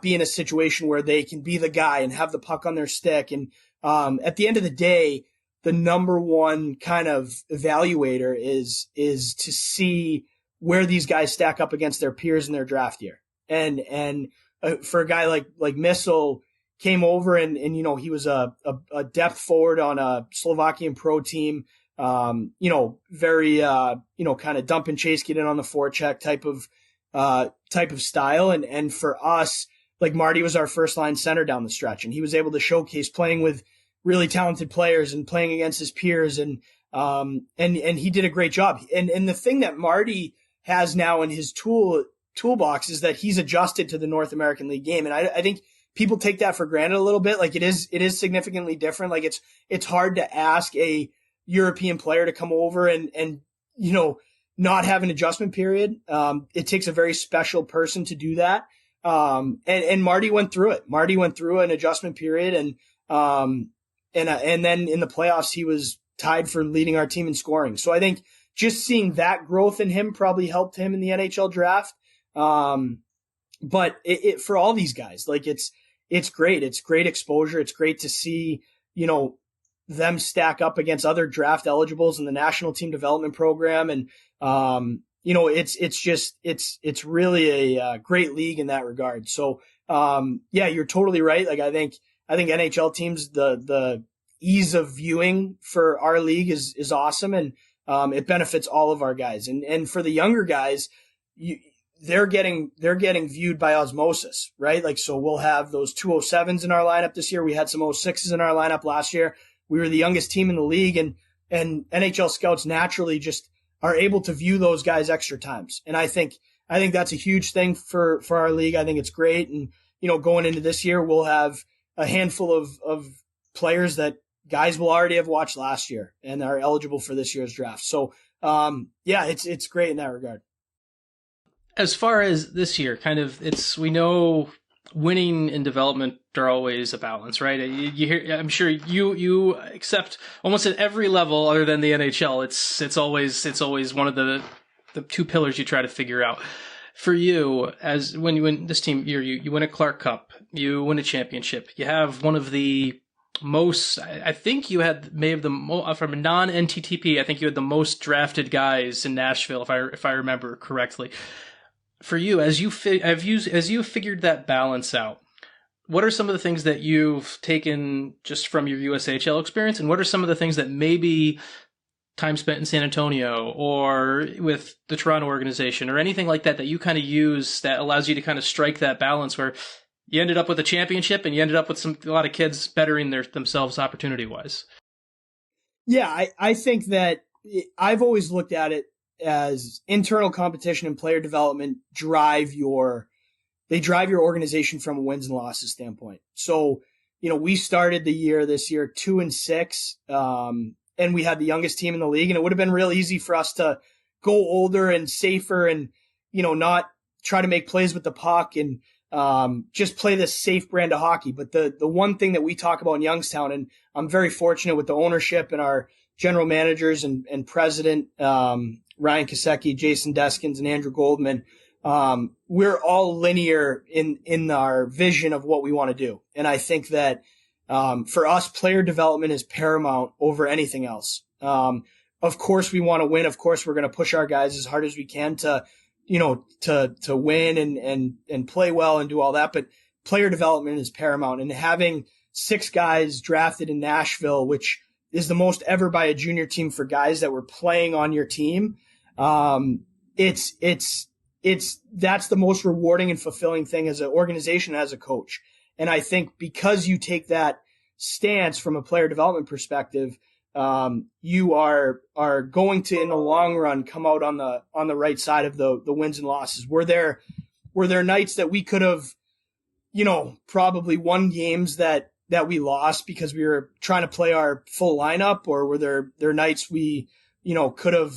be in a situation where they can be the guy and have the puck on their stick. And, at the end of the day, the number one kind of evaluator is to see where these guys stack up against their peers in their draft year. And for a guy like Missile came over and he was a depth forward on a Slovakian pro team, very, kind of dump and chase, get in on the forecheck type of style. And for us, like Marty was our first line center down the stretch, and he was able to showcase playing with really talented players and playing against his peers. And he did a great job. And the thing that Marty has now in his toolbox is that he's adjusted to the North American League game. And I think people take that for granted a little bit. Like it is significantly different. Like it's hard to ask a European player to come over and not have an adjustment period. It takes a very special person to do that. And Marty went through it. Marty went through an adjustment period, and then in the playoffs, he was tied for leading our team in scoring. So I think just seeing that growth in him probably helped him in the NHL draft. But for all these guys, like it's great. It's great exposure. It's great to see, them stack up against other draft eligibles in the national team development program. And, it's really a great league in that regard. So, you're totally right. Like, I think NHL teams, the ease of viewing for our league is awesome. And, it benefits all of our guys. And for the younger guys, they're getting viewed by osmosis, right? Like, so we'll have those 207s in our lineup this year. We had some 06s in our lineup last year. We were the youngest team in the league, and NHL scouts naturally just are able to view those guys extra times. And I think that's a huge thing for our league. I think it's great. And, going into this year, we'll have a handful of players that guys will already have watched last year and are eligible for this year's draft. So, it's great in that regard. As far as this year, we know winning and development are always a balance, right? You hear, I'm sure you accept almost at every level other than the NHL. It's always one of the two pillars you try to figure out. For you, as when you win this team, you win a Clark Cup, you win a championship, you have one of the most, I think you had from a non-NTTP, I think you had the most drafted guys in Nashville, if I remember correctly. For you, as you figured that balance out, what are some of the things that you've taken just from your USHL experience, and what are some of the things that maybe time spent in San Antonio or with the Toronto organization or anything like that you kind of use that allows you to kind of strike that balance where you ended up with a championship and you ended up with a lot of kids bettering themselves opportunity-wise? Yeah, I think that I've always looked at it as internal competition and player development drive your organization from a wins and losses standpoint. So, we started the year this year 2-6, and we had the youngest team in the league, and it would have been real easy for us to go older and safer and, not try to make plays with the puck and, just play this safe brand of hockey. But the one thing that we talk about in Youngstown, and I'm very fortunate with the ownership and our general managers and president, Ryan Kosecki, Jason Deskins, and Andrew Goldman, we're all linear in our vision of what we want to do. And I think that, for us, player development is paramount over anything else. Of course we want to win. Of course we're going to push our guys as hard as we can to win and play well and do all that. But player development is paramount, and having 6 guys drafted in Nashville, which is the most ever by a junior team for guys that were playing on your team. That's the most rewarding and fulfilling thing as an organization, as a coach. And I think because you take that stance from a player development perspective, you are going to, in the long run, come out on the right side of the wins and losses. Were there nights that we could have, probably won games that we lost because we were trying to play our full lineup, or were there nights we, could have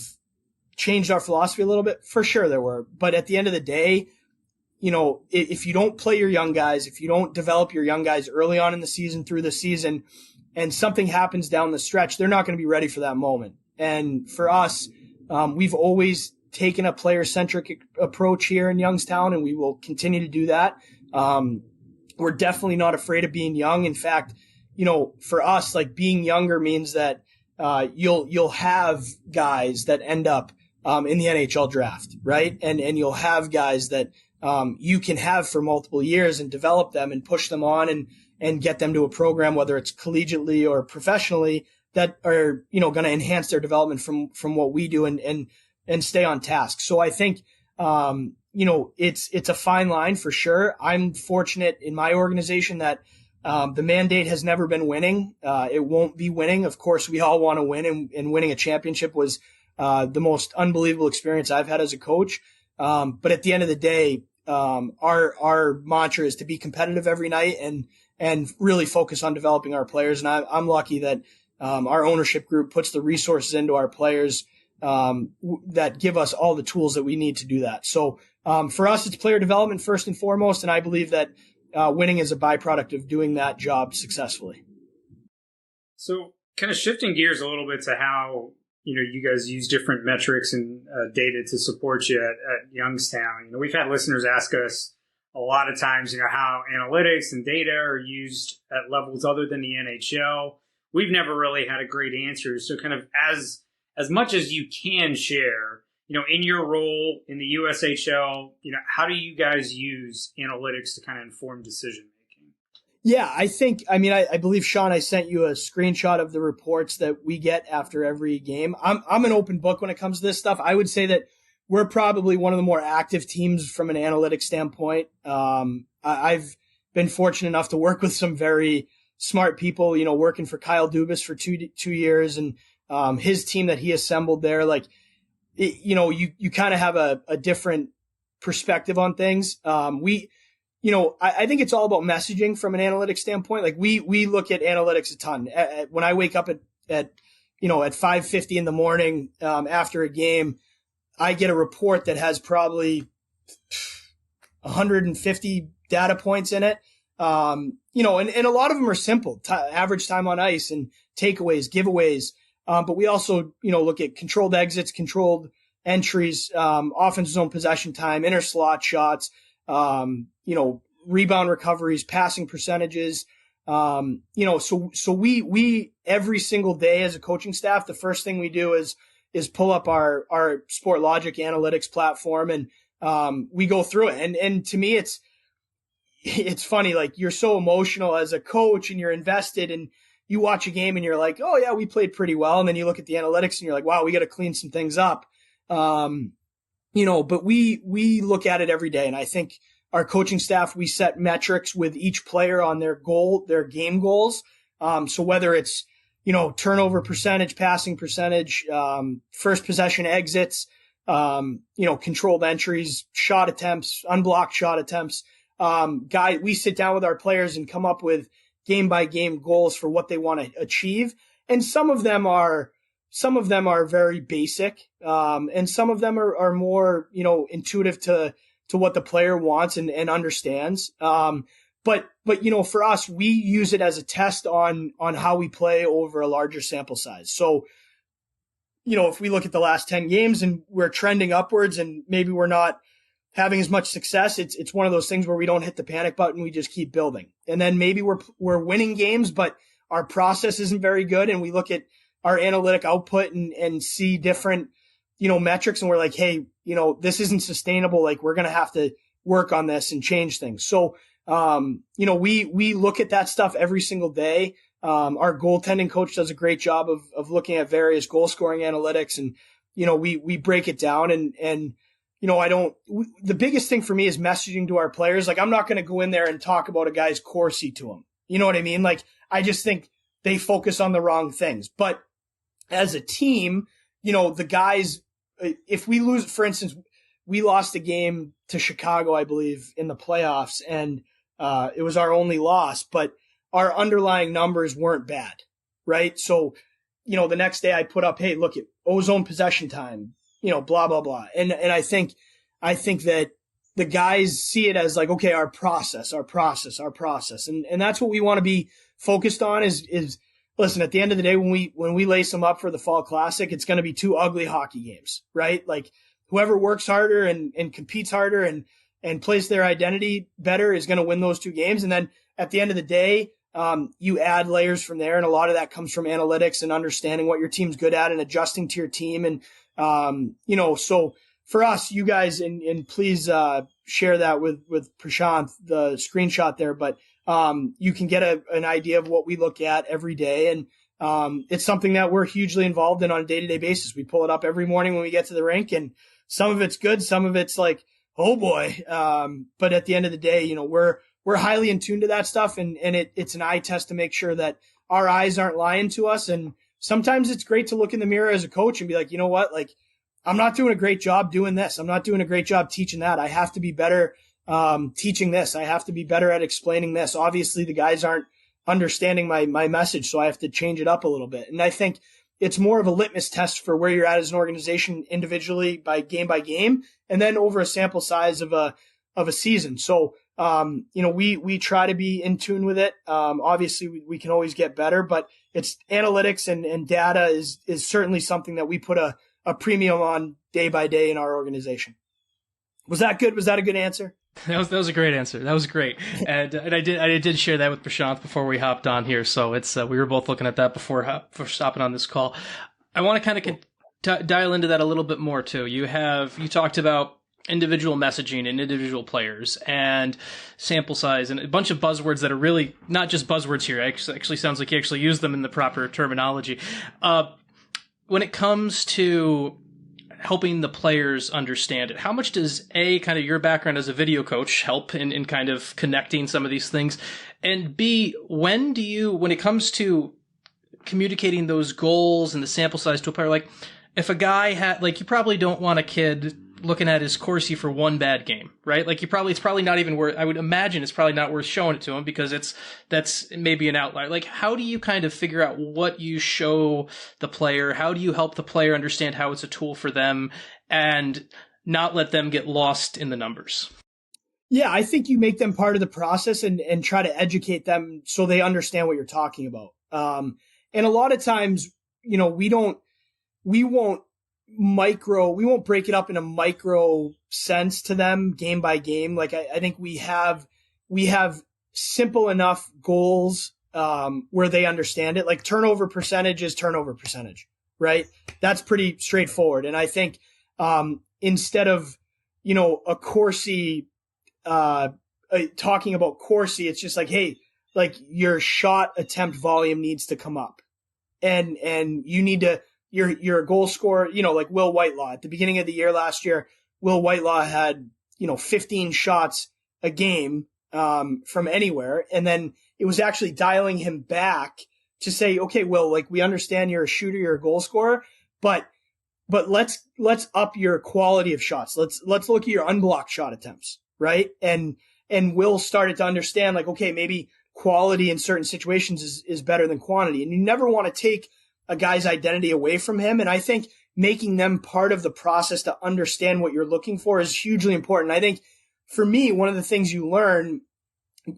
changed our philosophy a little bit? For sure there were. But at the end of the day, if you don't play your young guys, if you don't develop your young guys early on in the season, through the season, and something happens down the stretch, they're not going to be ready for that moment. And for us, we've always taken a player-centric approach here in Youngstown, and we will continue to do that. We're definitely not afraid of being young. In fact, for us, like, being younger means that you'll have guys that end up in the NHL draft, right? And you'll have guys that you can have for multiple years and develop them and push them on and get them to a program, whether it's collegiately or professionally, that are, going to enhance their development from what we do and stay on task. So I think, it's a fine line for sure. I'm fortunate in my organization that the mandate has never been winning. It won't be winning. Of course, we all want to win, and winning a championship was the most unbelievable experience I've had as a coach. But at the end of the day, our mantra is to be competitive every night and really focus on developing our players. And I'm lucky that our ownership group puts the resources into our players that give us all the tools that we need to do that. So for us, it's player development first and foremost, and I believe that winning is a byproduct of doing that job successfully. So kind of shifting gears a little bit to how you guys use different metrics and data to support you at Youngstown. We've had listeners ask us a lot of times, how analytics and data are used at levels other than the NHL. We've never really had a great answer. So kind of as much as you can share, in your role in the USHL, how do you guys use analytics to kind of inform decision making? Yeah, I believe, Sean, I sent you a screenshot of the reports that we get after every game. I'm an open book when it comes to this stuff. I would say that we're probably one of the more active teams from an analytics standpoint. I've been fortunate enough to work with some very smart people, working for Kyle Dubas for two years, and his team that he assembled there. Like, you kind of have a different perspective on things. I think it's all about messaging from an analytics standpoint. Like, we look at analytics a ton. When I wake up at 5:50 in the morning, after a game, I get a report that has probably 150 data points in it. And a lot of them are simple, average time on ice and takeaways, giveaways. But we also, look at controlled exits, controlled entries, offensive zone possession time, inner slot shots, rebound recoveries, passing percentages. So we every single day as a coaching staff, the first thing we do is pull up our SportLogic analytics platform, and we go through it. And to me, it's funny, like, you're so emotional as a coach and you're invested, and you watch a game and you're like, oh yeah, we played pretty well. And then you look at the analytics and you're like, wow, we got to clean some things up. But we look at it every day. And I think our coaching staff, we set metrics with each player on their game goals. So whether it's, turnover percentage, passing percentage, first possession exits, controlled entries, shot attempts, unblocked shot attempts, we sit down with our players and come up with game by game goals for what they want to achieve. And some of them are very basic. And some of them are more, intuitive to what the player wants and understands. But for us, we use it as a test on how we play over a larger sample size. So, if we look at the last 10 games and we're trending upwards and maybe we're not having as much success, it's one of those things where we don't hit the panic button. We just keep building. And then maybe we're winning games, but our process isn't very good. And we look at our analytic output and see different, metrics. And we're like, hey, this isn't sustainable. Like, we're going to have to work on this and change things. So, we look at that stuff every single day. Our goaltending coach does a great job of looking at various goal scoring analytics, and, we break it down and the biggest thing for me is messaging to our players. Like, I'm not going to go in there and talk about a guy's Corsi to him. You know what I mean? Like, I just think they focus on the wrong things. But as a team, the guys, if we lose, for instance, we lost a game to Chicago, I believe, in the playoffs, and it was our only loss, but our underlying numbers weren't bad, right? So, the next day I put up, hey, look at ozone possession time, blah, blah, blah. And I think that the guys see it as like, okay, our process. And that's what we want to be focused on is listen, at the end of the day, when we lace them up for the Fall Classic, it's going to be 2 ugly hockey games, right? Like whoever works harder and competes harder and plays their identity better is going to win those 2 games. And then at the end of the day, you add layers from there. And a lot of that comes from analytics and understanding what your team's good at and adjusting to your team. And, so for us, you guys, and please, share that with Prashanth, the screenshot there, but, you can get an idea of what we look at every day. And, it's something that we're hugely involved in on a day-to-day basis. We pull it up every morning when we get to the rink, and some of it's good. Some of it's like, oh boy. But at the end of the day, we're highly in tune to that stuff. And it's an eye test to make sure that our eyes aren't lying to us. And sometimes it's great to look in the mirror as a coach and be like, you know what? Like, I'm not doing a great job doing this. I'm not doing a great job teaching that. I have to be better, teaching this. I have to be better at explaining this. Obviously the guys aren't understanding my message, so I have to change it up a little bit. And I think it's more of a litmus test for where you're at as an organization individually by game, and then over a sample size of a season. So, we try to be in tune with it. Obviously we can always get better, but it's analytics and data is certainly something that we put a premium on day by day in our organization. Was that good? Was that a good answer? That was a great answer. That was great. And I did share that with Prashanth before we hopped on here. So it's, we were both looking at that before stopping on this call. I want to kind of dial into that a little bit more too. You talked about individual messaging and individual players and sample size and a bunch of buzzwords that are really not just buzzwords here. It actually sounds like you actually use them in the proper terminology. When it comes to helping the players understand it, how much does kind of your background as a video coach help in kind of connecting some of these things? And B, when it comes to communicating those goals and the sample size to a player, like if a guy you probably don't want a kid looking at his Corsi for one bad game, right? Like it's probably not even worth, I would imagine it's probably not worth showing it to him because that's maybe an outlier. Like, how do you kind of figure out what you show the player? How do you help the player understand how it's a tool for them and not let them get lost in the numbers? Yeah, I think you make them part of the process and try to educate them so they understand what you're talking about. And a lot of times, we won't break it up in a micro sense to them game by game. Like I think we have simple enough goals, where they understand it. Like turnover percentage is turnover percentage, right? That's pretty straightforward. And I think, instead of, a Corsi, talking about Corsi, it's just like, hey, like your shot attempt volume needs to come up and you need to, you're a goal scorer, like Will Whitelaw at the beginning of the year last year. Will Whitelaw had, 15 shots a game, from anywhere. And then it was actually dialing him back to say, okay, Will, like we understand you're a shooter, you're a goal scorer, but let's up your quality of shots. Let's look at your unblocked shot attempts. Right. And Will started to understand like, okay, maybe quality in certain situations is better than quantity. And you never want to take a guy's identity away from him. And I think making them part of the process to understand what you're looking for is hugely important. I think for me, one of the things you learn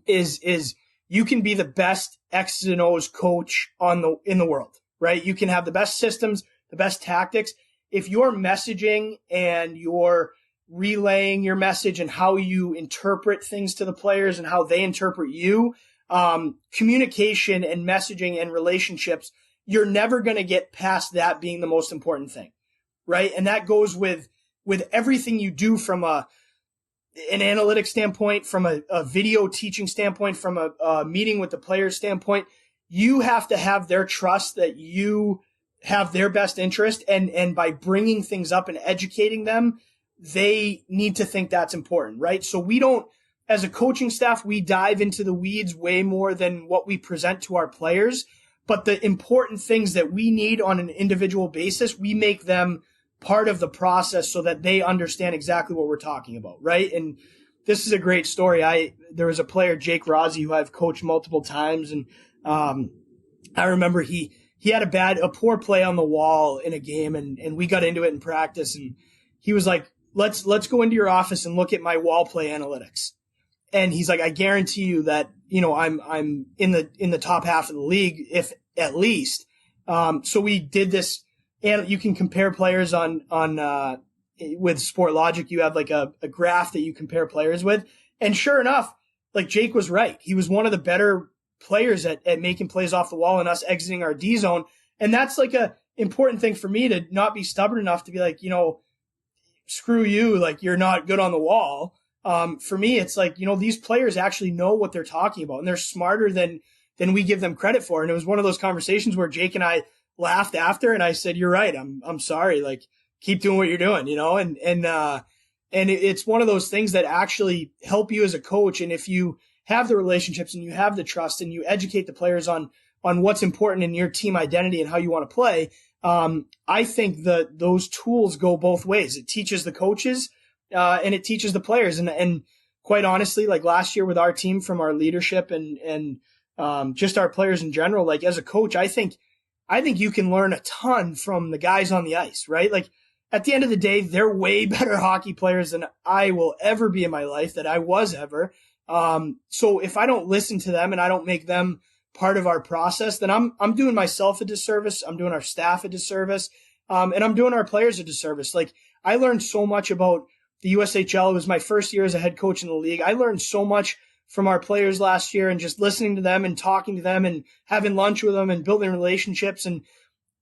is you can be the best X's and O's coach in the world, right? You can have the best systems, the best tactics. If your messaging and your relaying your message and how you interpret things to the players and how they interpret you, communication and messaging and relationships, you're never going to get past that being the most important thing, right? And that goes with everything you do from an analytics standpoint, from a video teaching standpoint, from a meeting with the players standpoint. You have to have their trust that you have their best interest, and by bringing things up and educating them, they need to think that's important, right? So we don't, as a coaching staff, we dive into the weeds way more than what we present to our players. But the important things that we need on an individual basis, we make them part of the process so that they understand exactly what we're talking about, right? And this is a great story. There was a player, Jake Rossi, who I've coached multiple times, and I remember he he had a poor play on the wall in a game, and we got into it in practice, and he was like, let's go into your office and look at my wall play analytics. And he's like, I guarantee you that, I'm in the top half of the league, if at least. So we did this, and you can compare players on with Sport Logic. You have like a graph that you compare players with. And sure enough, like Jake was right. He was one of the better players at making plays off the wall and us exiting our D zone. And that's like a important thing for me, to not be stubborn enough to be like, screw you, like you're not good on the wall. For me, it's like, these players actually know what they're talking about, and they're smarter than we give them credit for. And it was one of those conversations where Jake and I laughed after, and I said, you're right. I'm sorry. Like, keep doing what you're doing, and it's one of those things that actually help you as a coach. And if you have the relationships and you have the trust and you educate the players on what's important in your team identity and how you want to play, I think that those tools go both ways. It teaches the coaches, and it teaches the players. And quite honestly, like last year with our team, from our leadership and just our players in general, like as a coach, I think you can learn a ton from the guys on the ice, right? Like at the end of the day, they're way better hockey players than I will ever be in my life, that I was ever. So if I don't listen to them and I don't make them part of our process, then I'm doing myself a disservice. I'm doing our staff a disservice. And I'm doing our players a disservice. Like, I learned so much about the USHL. It was my first year as a head coach in the league. I learned so much from our players last year, and just listening to them and talking to them and having lunch with them and building relationships. And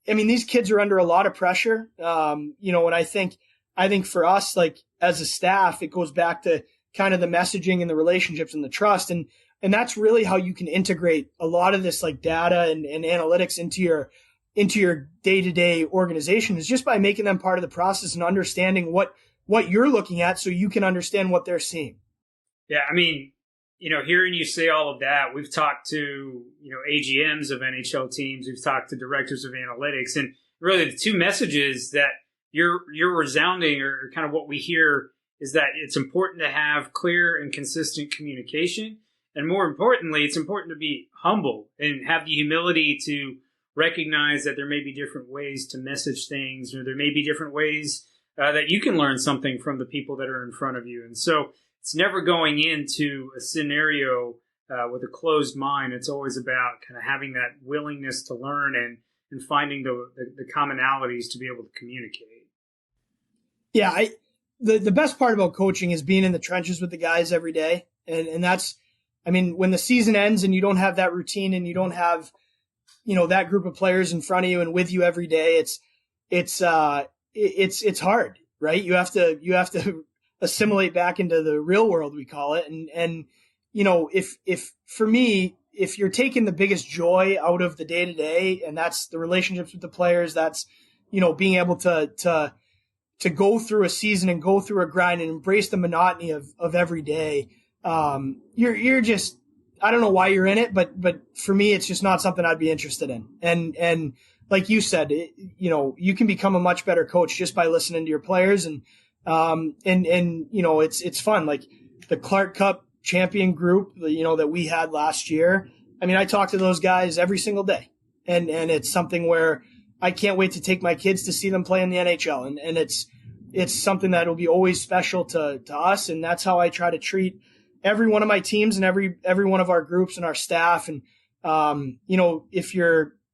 I mean, these kids are under a lot of pressure. And I think for us, like as a staff, it goes back to kind of the messaging and the relationships and the trust. And that's really how you can integrate a lot of this like data and analytics into your day-to-day organization, is just by making them part of the process and understanding what you're looking at, so you can understand what they're seeing. Yeah. I mean, hearing you say all of that, we've talked to, AGMs of NHL teams, we've talked to directors of analytics, and really the two messages that you're resounding, or kind of what we hear, is that it's important to have clear and consistent communication. And more importantly, it's important to be humble and have the humility to recognize that there may be different ways to message things, or there may be different ways that you can learn something from the people that are in front of you. And so it's never going into a scenario with a closed mind. It's always about kind of having that willingness to learn and finding the commonalities to be able to communicate. Yeah, the best part about coaching is being in the trenches with the guys every day. And that's, I mean, when the season ends and you don't have that routine and you don't have, that group of players in front of you and with you every day, it's hard, right? You have to assimilate back into the real world, we call it. And if for me, if you're taking the biggest joy out of the day to day, and that's the relationships with the players, that's, being able to go through a season and go through a grind and embrace the monotony of every day. You're just, I don't know why you're in it, but for me, it's just not something I'd be interested in. And like you said, you can become a much better coach just by listening to your players. And it's fun. Like the Clark Cup champion group, that we had last year. I mean, I talk to those guys every single day, and it's something where I can't wait to take my kids to see them play in the NHL. And it's something that will be always special to us. And that's how I try to treat every one of my teams and every one of our groups and our staff. And,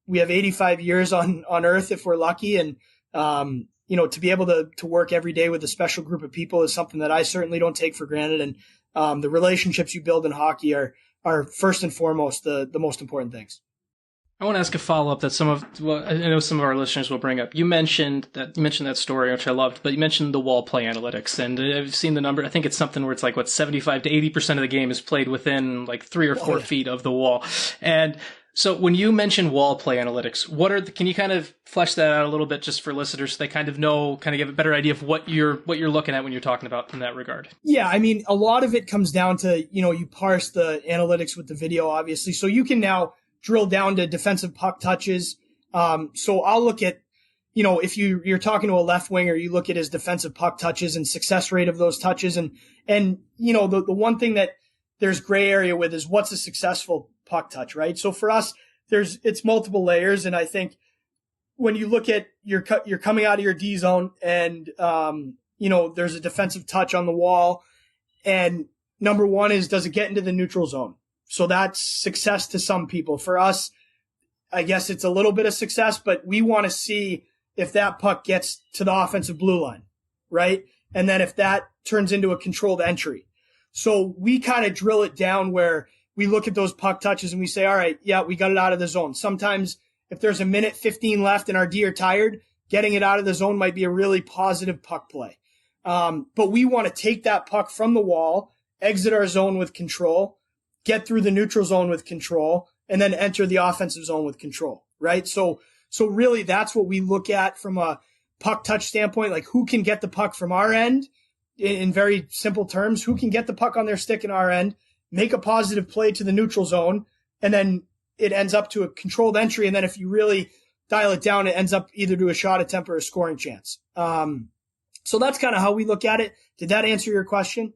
we have 85 years on earth if we're lucky. And, to be able to work every day with a special group of people is something that I certainly don't take for granted. And, the relationships you build in hockey are first and foremost the most important things. I want to ask a follow-up that I know some of our listeners will bring up. You mentioned that story, which I loved, but you mentioned the wall play analytics, and I've seen the number. I think it's something where it's like 75 to 80% of the game is played within like 3 or 4 feet of the wall. And so when you mention wall play analytics, can you kind of flesh that out a little bit just for listeners so they kind of get a better idea of what you're looking at when you're talking about in that regard? Yeah, I mean, a lot of it comes down to, you parse the analytics with the video, obviously. So you can now drill down to defensive puck touches. So I'll look at, if you're talking to a left winger, you look at his defensive puck touches and success rate of those touches. And the one thing that there's gray area with is what's a successful puck touch, right? So for us, it's multiple layers. And I think when you look at you're coming out of your D zone and, there's a defensive touch on the wall, and number one is, does it get into the neutral zone? So that's success to some people. For us, I guess it's a little bit of success, but we want to see if that puck gets to the offensive blue line, right? And then if that turns into a controlled entry. So we kind of drill it down where we look at those puck touches and we say, all right, yeah, we got it out of the zone. Sometimes if there's a minute 15 left and our D are tired, getting it out of the zone might be a really positive puck play. But we want to take that puck from the wall, exit our zone with control, get through the neutral zone with control, and then enter the offensive zone with control, right? So really that's what we look at from a puck touch standpoint, like who can get the puck from our end in very simple terms, who can get the puck on their stick in our end, make a positive play to the neutral zone, and then it ends up to a controlled entry. And then if you really dial it down, it ends up either to a shot attempt or a scoring chance. So that's kind of how we look at it. Did that answer your question?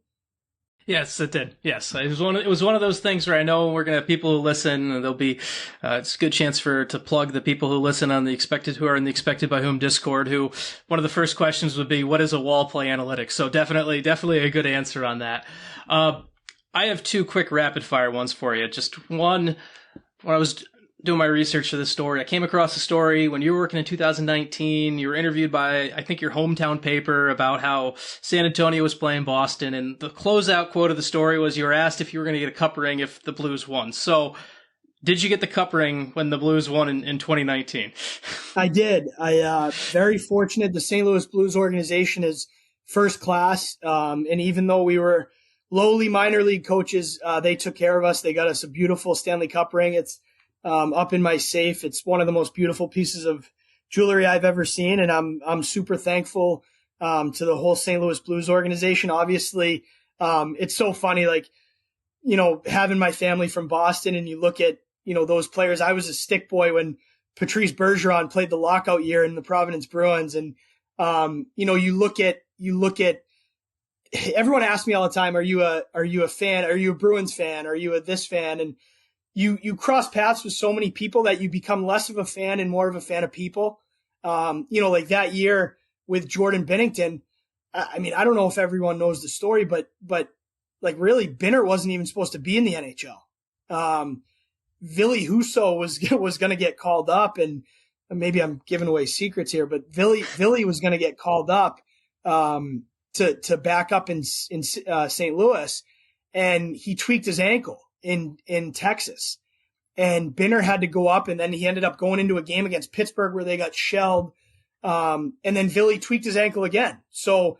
Yes, it did. Yes, it was one of those things where I know we're gonna have people who listen, and there'll be it's a good chance to plug the people who listen on who are in the Expected by Whom Discord. Who one of the first questions would be, what is a wall play analytics? So definitely a good answer on that. I have two quick rapid fire ones for you. Just one, when I was doing my research for this story, I came across a story when you were working in 2019. You were interviewed by, I think, your hometown paper about how San Antonio was playing Boston, and the closeout quote of the story was you were asked if you were going to get a cup ring if the Blues won. So did you get the cup ring when the Blues won in 2019? I did. Very fortunate. The St. Louis Blues organization is first class. And even though we were lowly minor league coaches, they took care of us. They got us a beautiful Stanley Cup ring. It's up in my safe. It's one of the most beautiful pieces of jewelry I've ever seen. And I'm super thankful, to the whole St. Louis Blues organization. Obviously, it's so funny, like, having my family from Boston, and you look at, those players. I was a stick boy when Patrice Bergeron played the lockout year in the Providence Bruins. And, you look at, everyone asks me all the time, are you a fan? Are you a Bruins fan? Are you a this fan? And you cross paths with so many people that you become less of a fan and more of a fan of people. Like that year with Jordan Binnington, I mean, I don't know if everyone knows the story, but like really Binner wasn't even supposed to be in the NHL. Ville Husso was going to get called up, and maybe I'm giving away secrets here, but Ville was going to get called up, to back up in St. Louis, and he tweaked his ankle in Texas, and Binner had to go up, and then he ended up going into a game against Pittsburgh where they got shelled. And then Ville tweaked his ankle again. So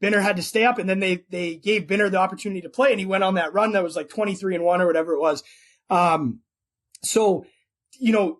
Binner had to stay up, and then they gave Binner the opportunity to play, and he went on that run that was like 23-1 or whatever it was. So,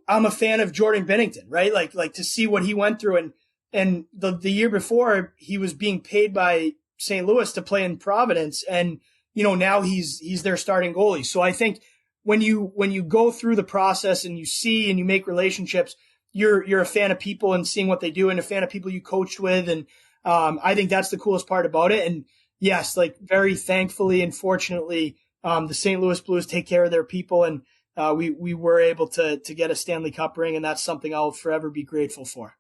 I'm a fan of Jordan Binnington, right? Like to see what he went through, and the year before he was being paid by St. Louis to play in Providence, and now he's their starting goalie. So I think when you go through the process and you see and you make relationships, you're a fan of people and seeing what they do, and a fan of people you coached with. And I think that's the coolest part about it. And yes, like very thankfully and fortunately, the St. Louis Blues take care of their people, and we were able to get a Stanley Cup ring, and that's something I'll forever be grateful for.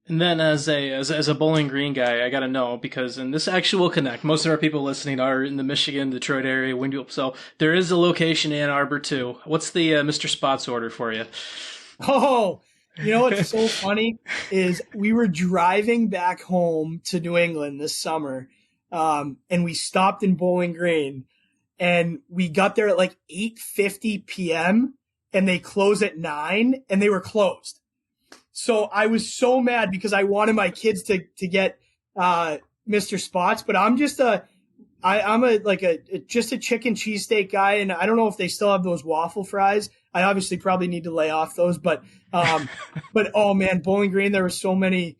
And then as a Bowling Green guy, I got to know, because in this actual connect, most of our people listening are in the Michigan, Detroit area, Wingfield. So there is a location in Ann Arbor too. What's the Mr. Spots order for you? Oh, what's so funny is we were driving back home to New England this summer, and we stopped in Bowling Green, and we got there at like 8:50 p.m. and they close at 9, and they were closed. So I was so mad because I wanted my kids to get Mr. Spots, but I'm just I'm just a chicken cheesesteak guy, and I don't know if they still have those waffle fries. I obviously probably need to lay off those, but oh man, Bowling Green, there were so many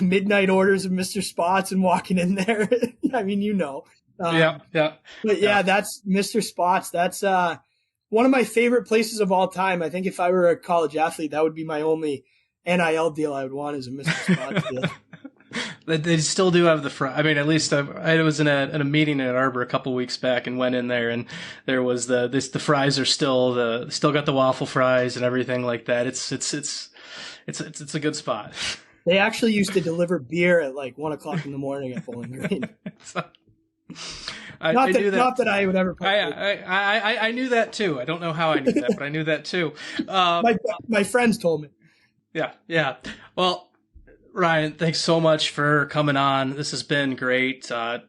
midnight orders of Mr. Spots and walking in there. I mean, Yeah. But yeah, that's Mr. Spots. That's one of my favorite places of all time. I think if I were a college athlete, that would be my only NIL deal I would want, is a Mr. Spots deal. They still do have the fries. I mean, at least I was in a meeting in Ann Arbor a couple weeks back and went in there, and there was the fries are still got the waffle fries and everything like that. It's a good spot. They actually used to deliver beer at like 1:00 in the morning at Bowling Green. Not that I would ever. I knew that too. I don't know how I knew that, but I knew that too. My friends told me. Yeah. Well, Ryan, thanks so much for coming on. This has been great.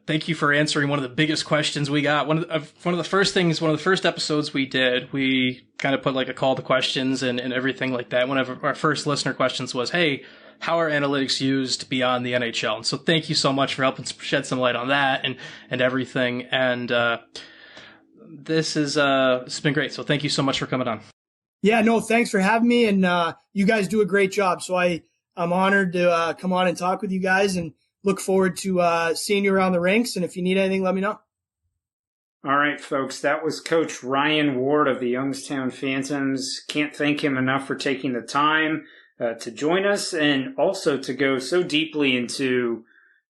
Thank you for answering one of the biggest questions we got. One of the first episodes we did, we kind of put like a call to questions and everything like that. One of our first listener questions was, hey, how are analytics used beyond the NHL? And so thank you so much for helping shed some light on that and everything. And this has been great. So thank you so much for coming on. Yeah, no, thanks for having me. And you guys do a great job. So I'm honored to come on and talk with you guys and look forward to seeing you around the rinks. And if you need anything, let me know. All right, folks, that was Coach Ryan Ward of the Youngstown Phantoms. Can't thank him enough for taking the time to join us and also to go so deeply into,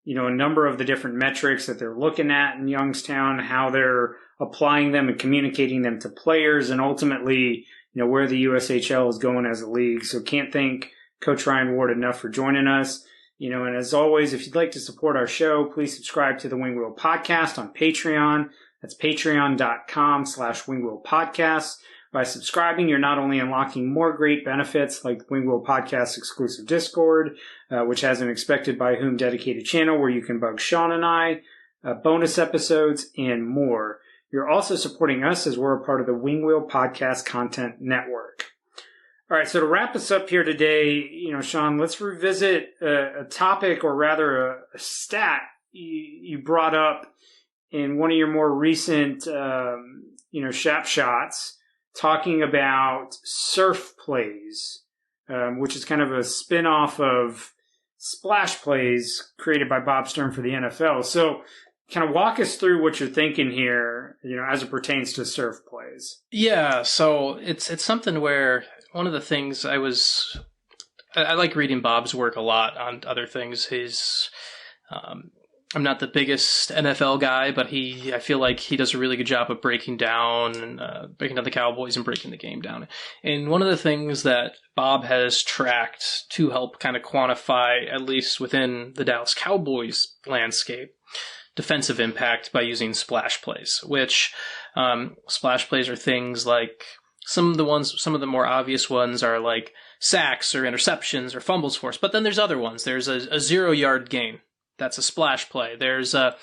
a number of the different metrics that they're looking at in Youngstown, how they're applying them and communicating them to players, and ultimately, where the USHL is going as a league. So can't thank Coach Ryan Ward enough for joining us. And as always, if you'd like to support our show, please subscribe to the Wing Wheel Podcast on Patreon. That's patreon.com/Wing Wheel Podcast. By subscribing, you're not only unlocking more great benefits like the Wing Wheel Podcast exclusive Discord, which has an Expected by Whom dedicated channel where you can bug Sean and I, bonus episodes, and more. You're also supporting us as we're a part of the Wing Wheel Podcast Content Network. All right, so to wrap us up here today, Sean, let's revisit a topic, or rather a stat you brought up in one of your more recent, Shap Shots, talking about surf plays, which is kind of a spin-off of splash plays created by Bob Stern for the NFL. So kind of walk us through what you're thinking here, as it pertains to surf plays. Yeah, so it's something where one of the things I like reading Bob's work a lot on other things. I'm not the biggest NFL guy, but I feel like he does a really good job of breaking down the Cowboys and breaking the game down. And one of the things that Bob has tracked to help kind of quantify, at least within the Dallas Cowboys landscape, defensive impact by using splash plays, which splash plays are things like some of the more obvious ones are like sacks or interceptions or fumbles forced. But then there's other ones. There's a 0-yard gain. That's a splash play. There's a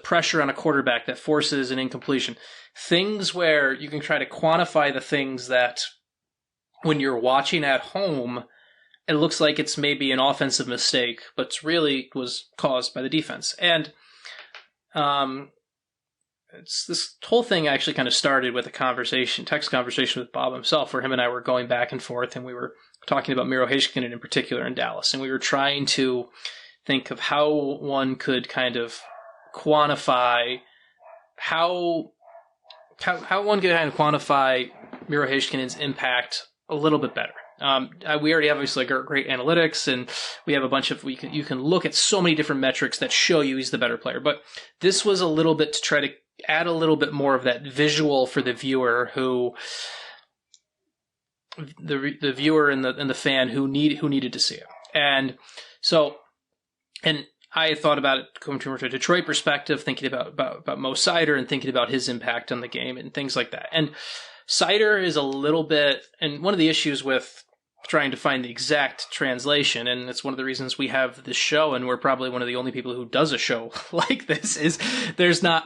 pressure on a quarterback that forces an incompletion. Things where you can try to quantify the things that when you're watching at home, it looks like it's maybe an offensive mistake, but really was caused by the defense. And this whole thing actually kind of started with a text conversation with Bob himself, where him and I were going back and forth, and we were talking about Miro Heiskanen in particular in Dallas, and we were trying to think of how one could kind of quantify how one could kind of quantify Miro Heiskanen's impact a little bit better. We already have obviously great analytics, and we have a bunch of you can look at so many different metrics that show you he's the better player. But this was a little bit to try to add a little bit more of that visual for the viewer, the viewer and the fan who needed to see it. And so. And I thought about it coming from a Detroit perspective, thinking about Mo Seider and thinking about his impact on the game and things like that. And Seider is a little bit, and one of the issues with trying to find the exact translation, and it's one of the reasons we have this show, and we're probably one of the only people who does a show like this, is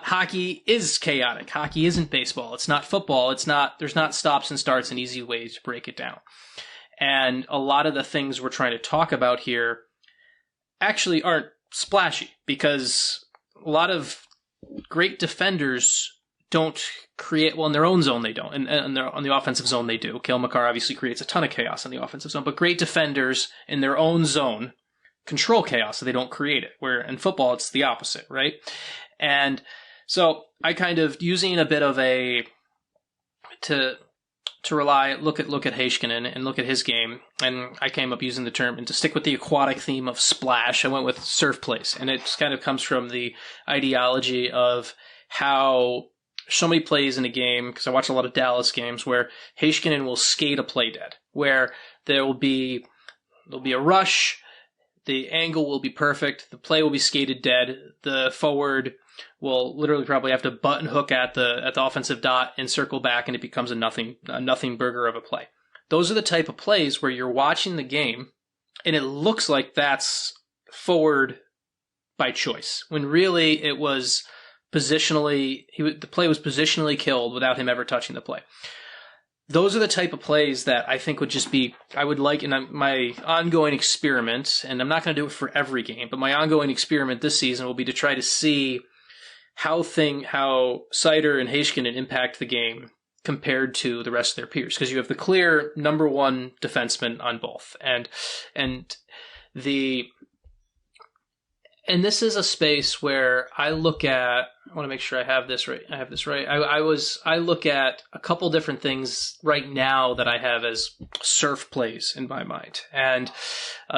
hockey is chaotic. Hockey isn't baseball. It's not football. There's not stops and starts and easy ways to break it down. And a lot of the things we're trying to talk about here actually aren't splashy, because a lot of great defenders don't create, well, in their own zone they don't, and on the offensive zone they do. Cale Makar obviously creates a ton of chaos in the offensive zone, but great defenders in their own zone control chaos, so they don't create it, where in football it's the opposite, right? And so I kind of using a bit of to to look at Heiskanen and look at his game, and I came up using the term, and to stick with the aquatic theme of splash, I went with surf plays, and it just kind of comes from the ideology of how so many plays in a game, because I watch a lot of Dallas games, where Heiskanen will skate a play dead, where there'll be a rush, the angle will be perfect, the play will be skated dead, the forward will literally probably have to button hook at the offensive dot and circle back, and it becomes a nothing burger of a play. Those are the type of plays where you're watching the game and it looks like that's forward by choice, when really it was positionally, the play was positionally killed without him ever touching the play. Those are the type of plays that I think would just be, I would like in my ongoing experiment, and I'm not going to do it for every game, but my ongoing experiment this season will be to try to see how Seider and Heiskanen impact the game compared to the rest of their peers, because you have the clear number one defenseman on both, and this is a space where I look at, I want to make sure I have this right. I look at a couple different things right now that I have as surf plays in my mind. And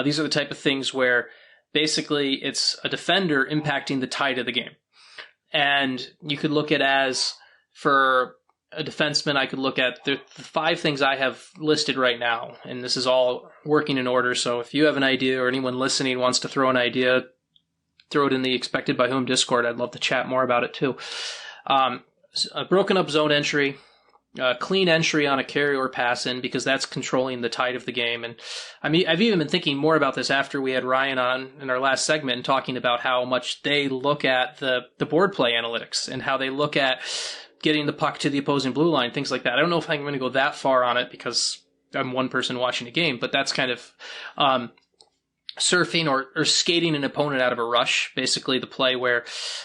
these are the type of things where basically it's a defender impacting the tide of the game. And you could look at, as for a defenseman, I could look at the 5 things I have listed right now. And this is all working in order. So if you have an idea, or anyone listening wants to throw an idea, throw it in the Expected by Whom Discord. I'd love to chat more about it too. A broken up zone entry, clean entry on a carry or pass in, because that's controlling the tide of the game. And I mean, I've even been thinking more about this after we had Ryan on in our last segment and talking about how much they look at the board play analytics and how they look at getting the puck to the opposing blue line, things like that. I don't know if I'm going to go that far on it because I'm one person watching a game, but that's kind of surfing or skating an opponent out of a rush, basically the play where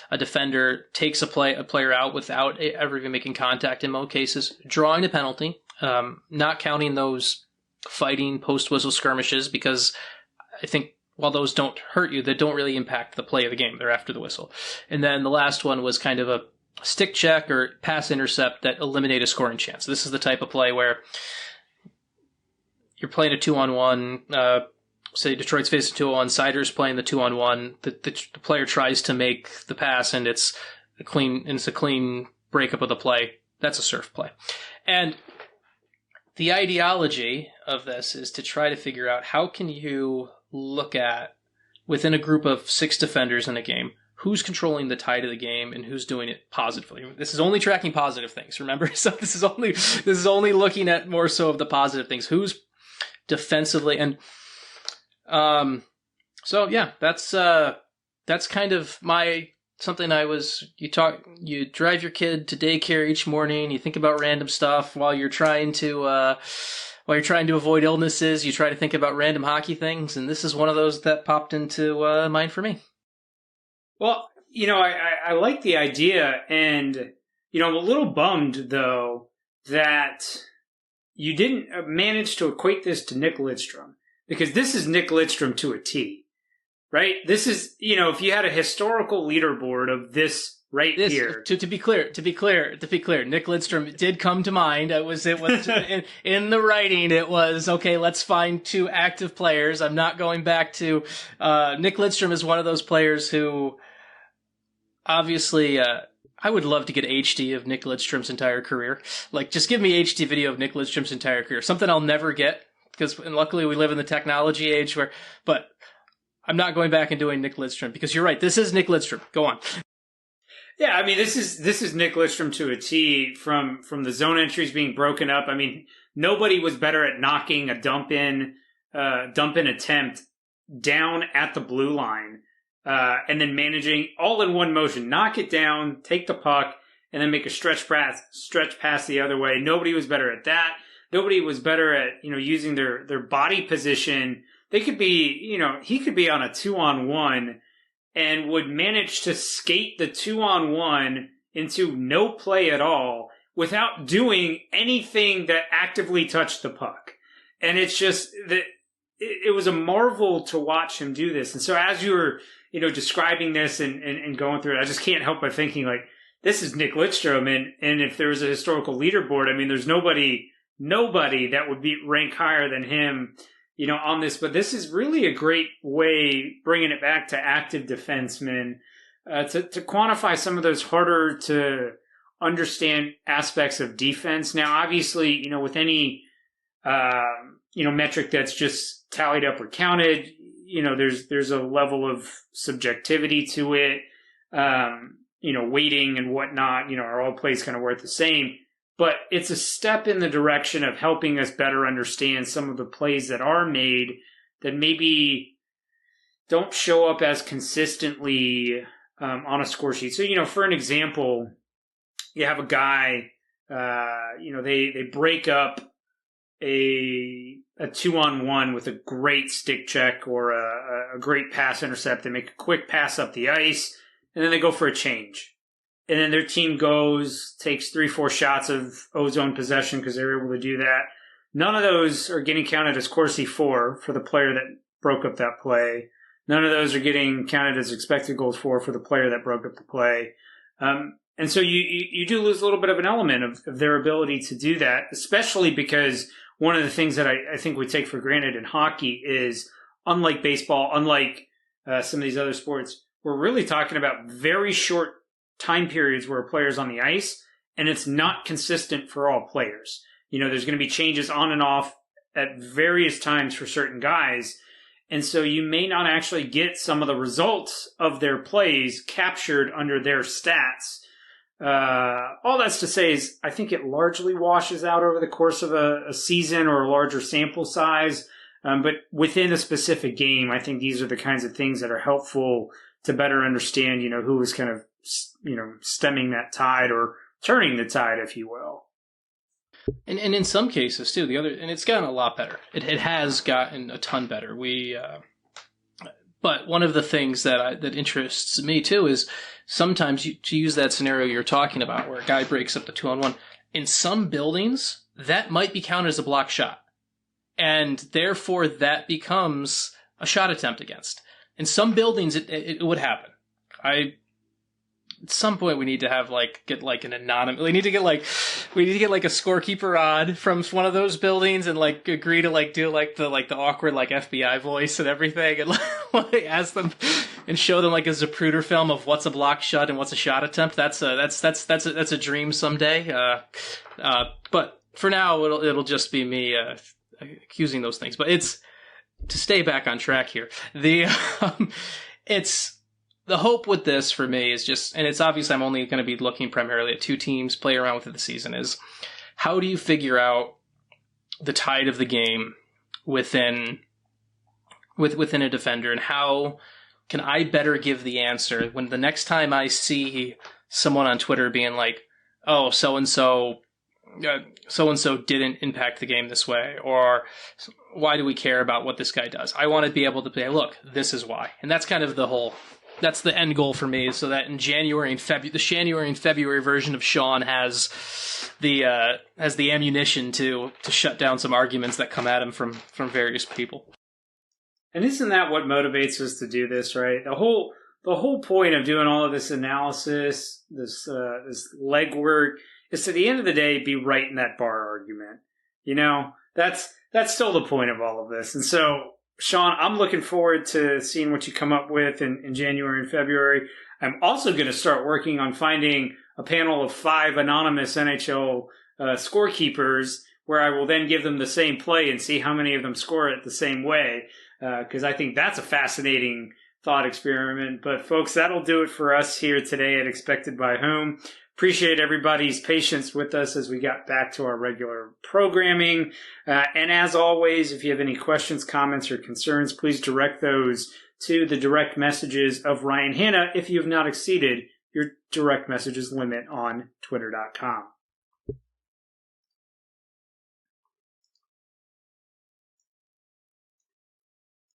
a defender takes a player out without ever even making contact in most cases, drawing a penalty, not counting those fighting post-whistle skirmishes, because I think while those don't hurt you, they don't really impact the play of the game. They're after the whistle. And then the last one was kind of a stick check or pass intercept that eliminate a scoring chance. This is the type of play where you're playing a 2-on-1, say Detroit's facing 2-on-1, Seider's playing the 2-on-1. The player tries to make the pass, and it's a clean breakup of the play. That's a surf play. And the ideology of this is to try to figure out how can you look at, within a group of 6 defenders in a game, who's controlling the tide of the game and who's doing it positively. This is only tracking positive things, remember? So this is only looking at more so of the positive things. Who's defensively, and so yeah, that's kind of something you drive your kid to daycare each morning, you think about random stuff while you're trying to avoid illnesses, you try to think about random hockey things, and this is one of those that popped into mind for me. Well, I like the idea, and, I'm a little bummed, though, that you didn't manage to equate this to Nick Lidstrom, because this is Nick Lidstrom to a T, right? This is, if you had a historical leaderboard of this here. To be clear, Nick Lidstrom did come to mind. It was in the writing. It was, okay, let's find 2 active players. I'm not going back to, Nick Lidstrom is one of those players who, obviously, I would love to get HD of Nick Lidstrom's entire career. Like, just give me HD video of Nick Lidstrom's entire career. Something I'll never get, and luckily we live in the technology age but I'm not going back and doing Nick Lidstrom, because you're right. This is Nick Lidstrom. Go on. Yeah, I mean, this is Nick Lidstrom to a T, from the zone entries being broken up. I mean, nobody was better at knocking a dump in attempt down at the blue line, and then managing all in one motion, knock it down, take the puck, and then make a stretch pass the other way. Nobody was better at that. Nobody was better at, using their body position. They could be, he could be on a 2-on-1 and would manage to skate the 2-on-1 into no play at all without doing anything that actively touched the puck. And it's just that it was a marvel to watch him do this. And so as you were, describing this and going through it, I just can't help but thinking, like, this is Nick Lidstrom. And if there was a historical leaderboard, I mean, there's nobody nobody that would be rank higher than him, on this. But this is really a great way, bringing it back to active defensemen, to quantify some of those harder to understand aspects of defense. Now, obviously, with any, metric that's just tallied up or counted, there's a level of subjectivity to it. Weighting and whatnot, are all plays kind of worth the same. But it's a step in the direction of helping us better understand some of the plays that are made that maybe don't show up as consistently on a score sheet. So, for an example, you have a guy, they break up a 2-on-1 with a great stick check or a great pass intercept. They make a quick pass up the ice, and then they go for a change. And then their team takes 3-4 shots of ozone possession because they're able to do that. None of those are getting counted as Corsi 4 for the player that broke up that play. None of those are getting counted as expected goals for the player that broke up the play. And so you do lose a little bit of an element of their ability to do that, especially because one of the things that I think we take for granted in hockey is, unlike baseball, unlike some of these other sports, we're really talking about very short time periods where a player's on the ice, and it's not consistent for all players. There's going to be changes on and off at various times for certain guys, and so you may not actually get some of the results of their plays captured under their stats. All that's to say is I think it largely washes out over the course of a season or a larger sample size, but within a specific game, I think these are the kinds of things that are helpful to better understand, who is kind of, stemming that tide or turning the tide, if you will. And in some cases too, and it's gotten a lot better. It has gotten a ton better. But one of the things that interests me too is sometimes to use that scenario you're talking about where a guy breaks up the 2-on-1. In some buildings, that might be counted as a block shot. And therefore that becomes a shot attempt against. In some buildings, it would happen. At some point we need to have get an anonymous. We need to get a scorekeeper on from one of those buildings and agree to do the awkward FBI voice and everything and ask them and show them a Zapruder film of what's a block shot and what's a shot attempt. That's a dream someday. But for now it'll just be me accusing those things. But it's to stay back on track here. The hope with this for me is just, and it's obvious I'm only going to be looking primarily at two teams play around with it this season, is how do you figure out the tide of the game within a defender, and how can I better give the answer when the next time I see someone on Twitter being like, oh, so-and-so didn't impact the game this way, or why do we care about what this guy does? I want to be able to say, look, this is why. And that's kind of that's the end goal for me, so that in the January and February version of Sean has the ammunition to shut down some arguments that come at him from various people. And isn't that what motivates us to do this, right? The whole point of doing all of this analysis, this legwork, is to the end of the day be right in that bar argument. That's still the point of all of this. And so, Sean, I'm looking forward to seeing what you come up with in January and February. I'm also going to start working on finding a panel of 5 anonymous NHL scorekeepers where I will then give them the same play and see how many of them score it the same way, because I think that's a fascinating thought experiment. But, folks, that'll do it for us here today at Expected by Whom. Appreciate everybody's patience with us as we got back to our regular programming. And as always, if you have any questions, comments, or concerns, please direct those to the direct messages of Ryan Hanna if you have not exceeded your direct messages limit on Twitter.com.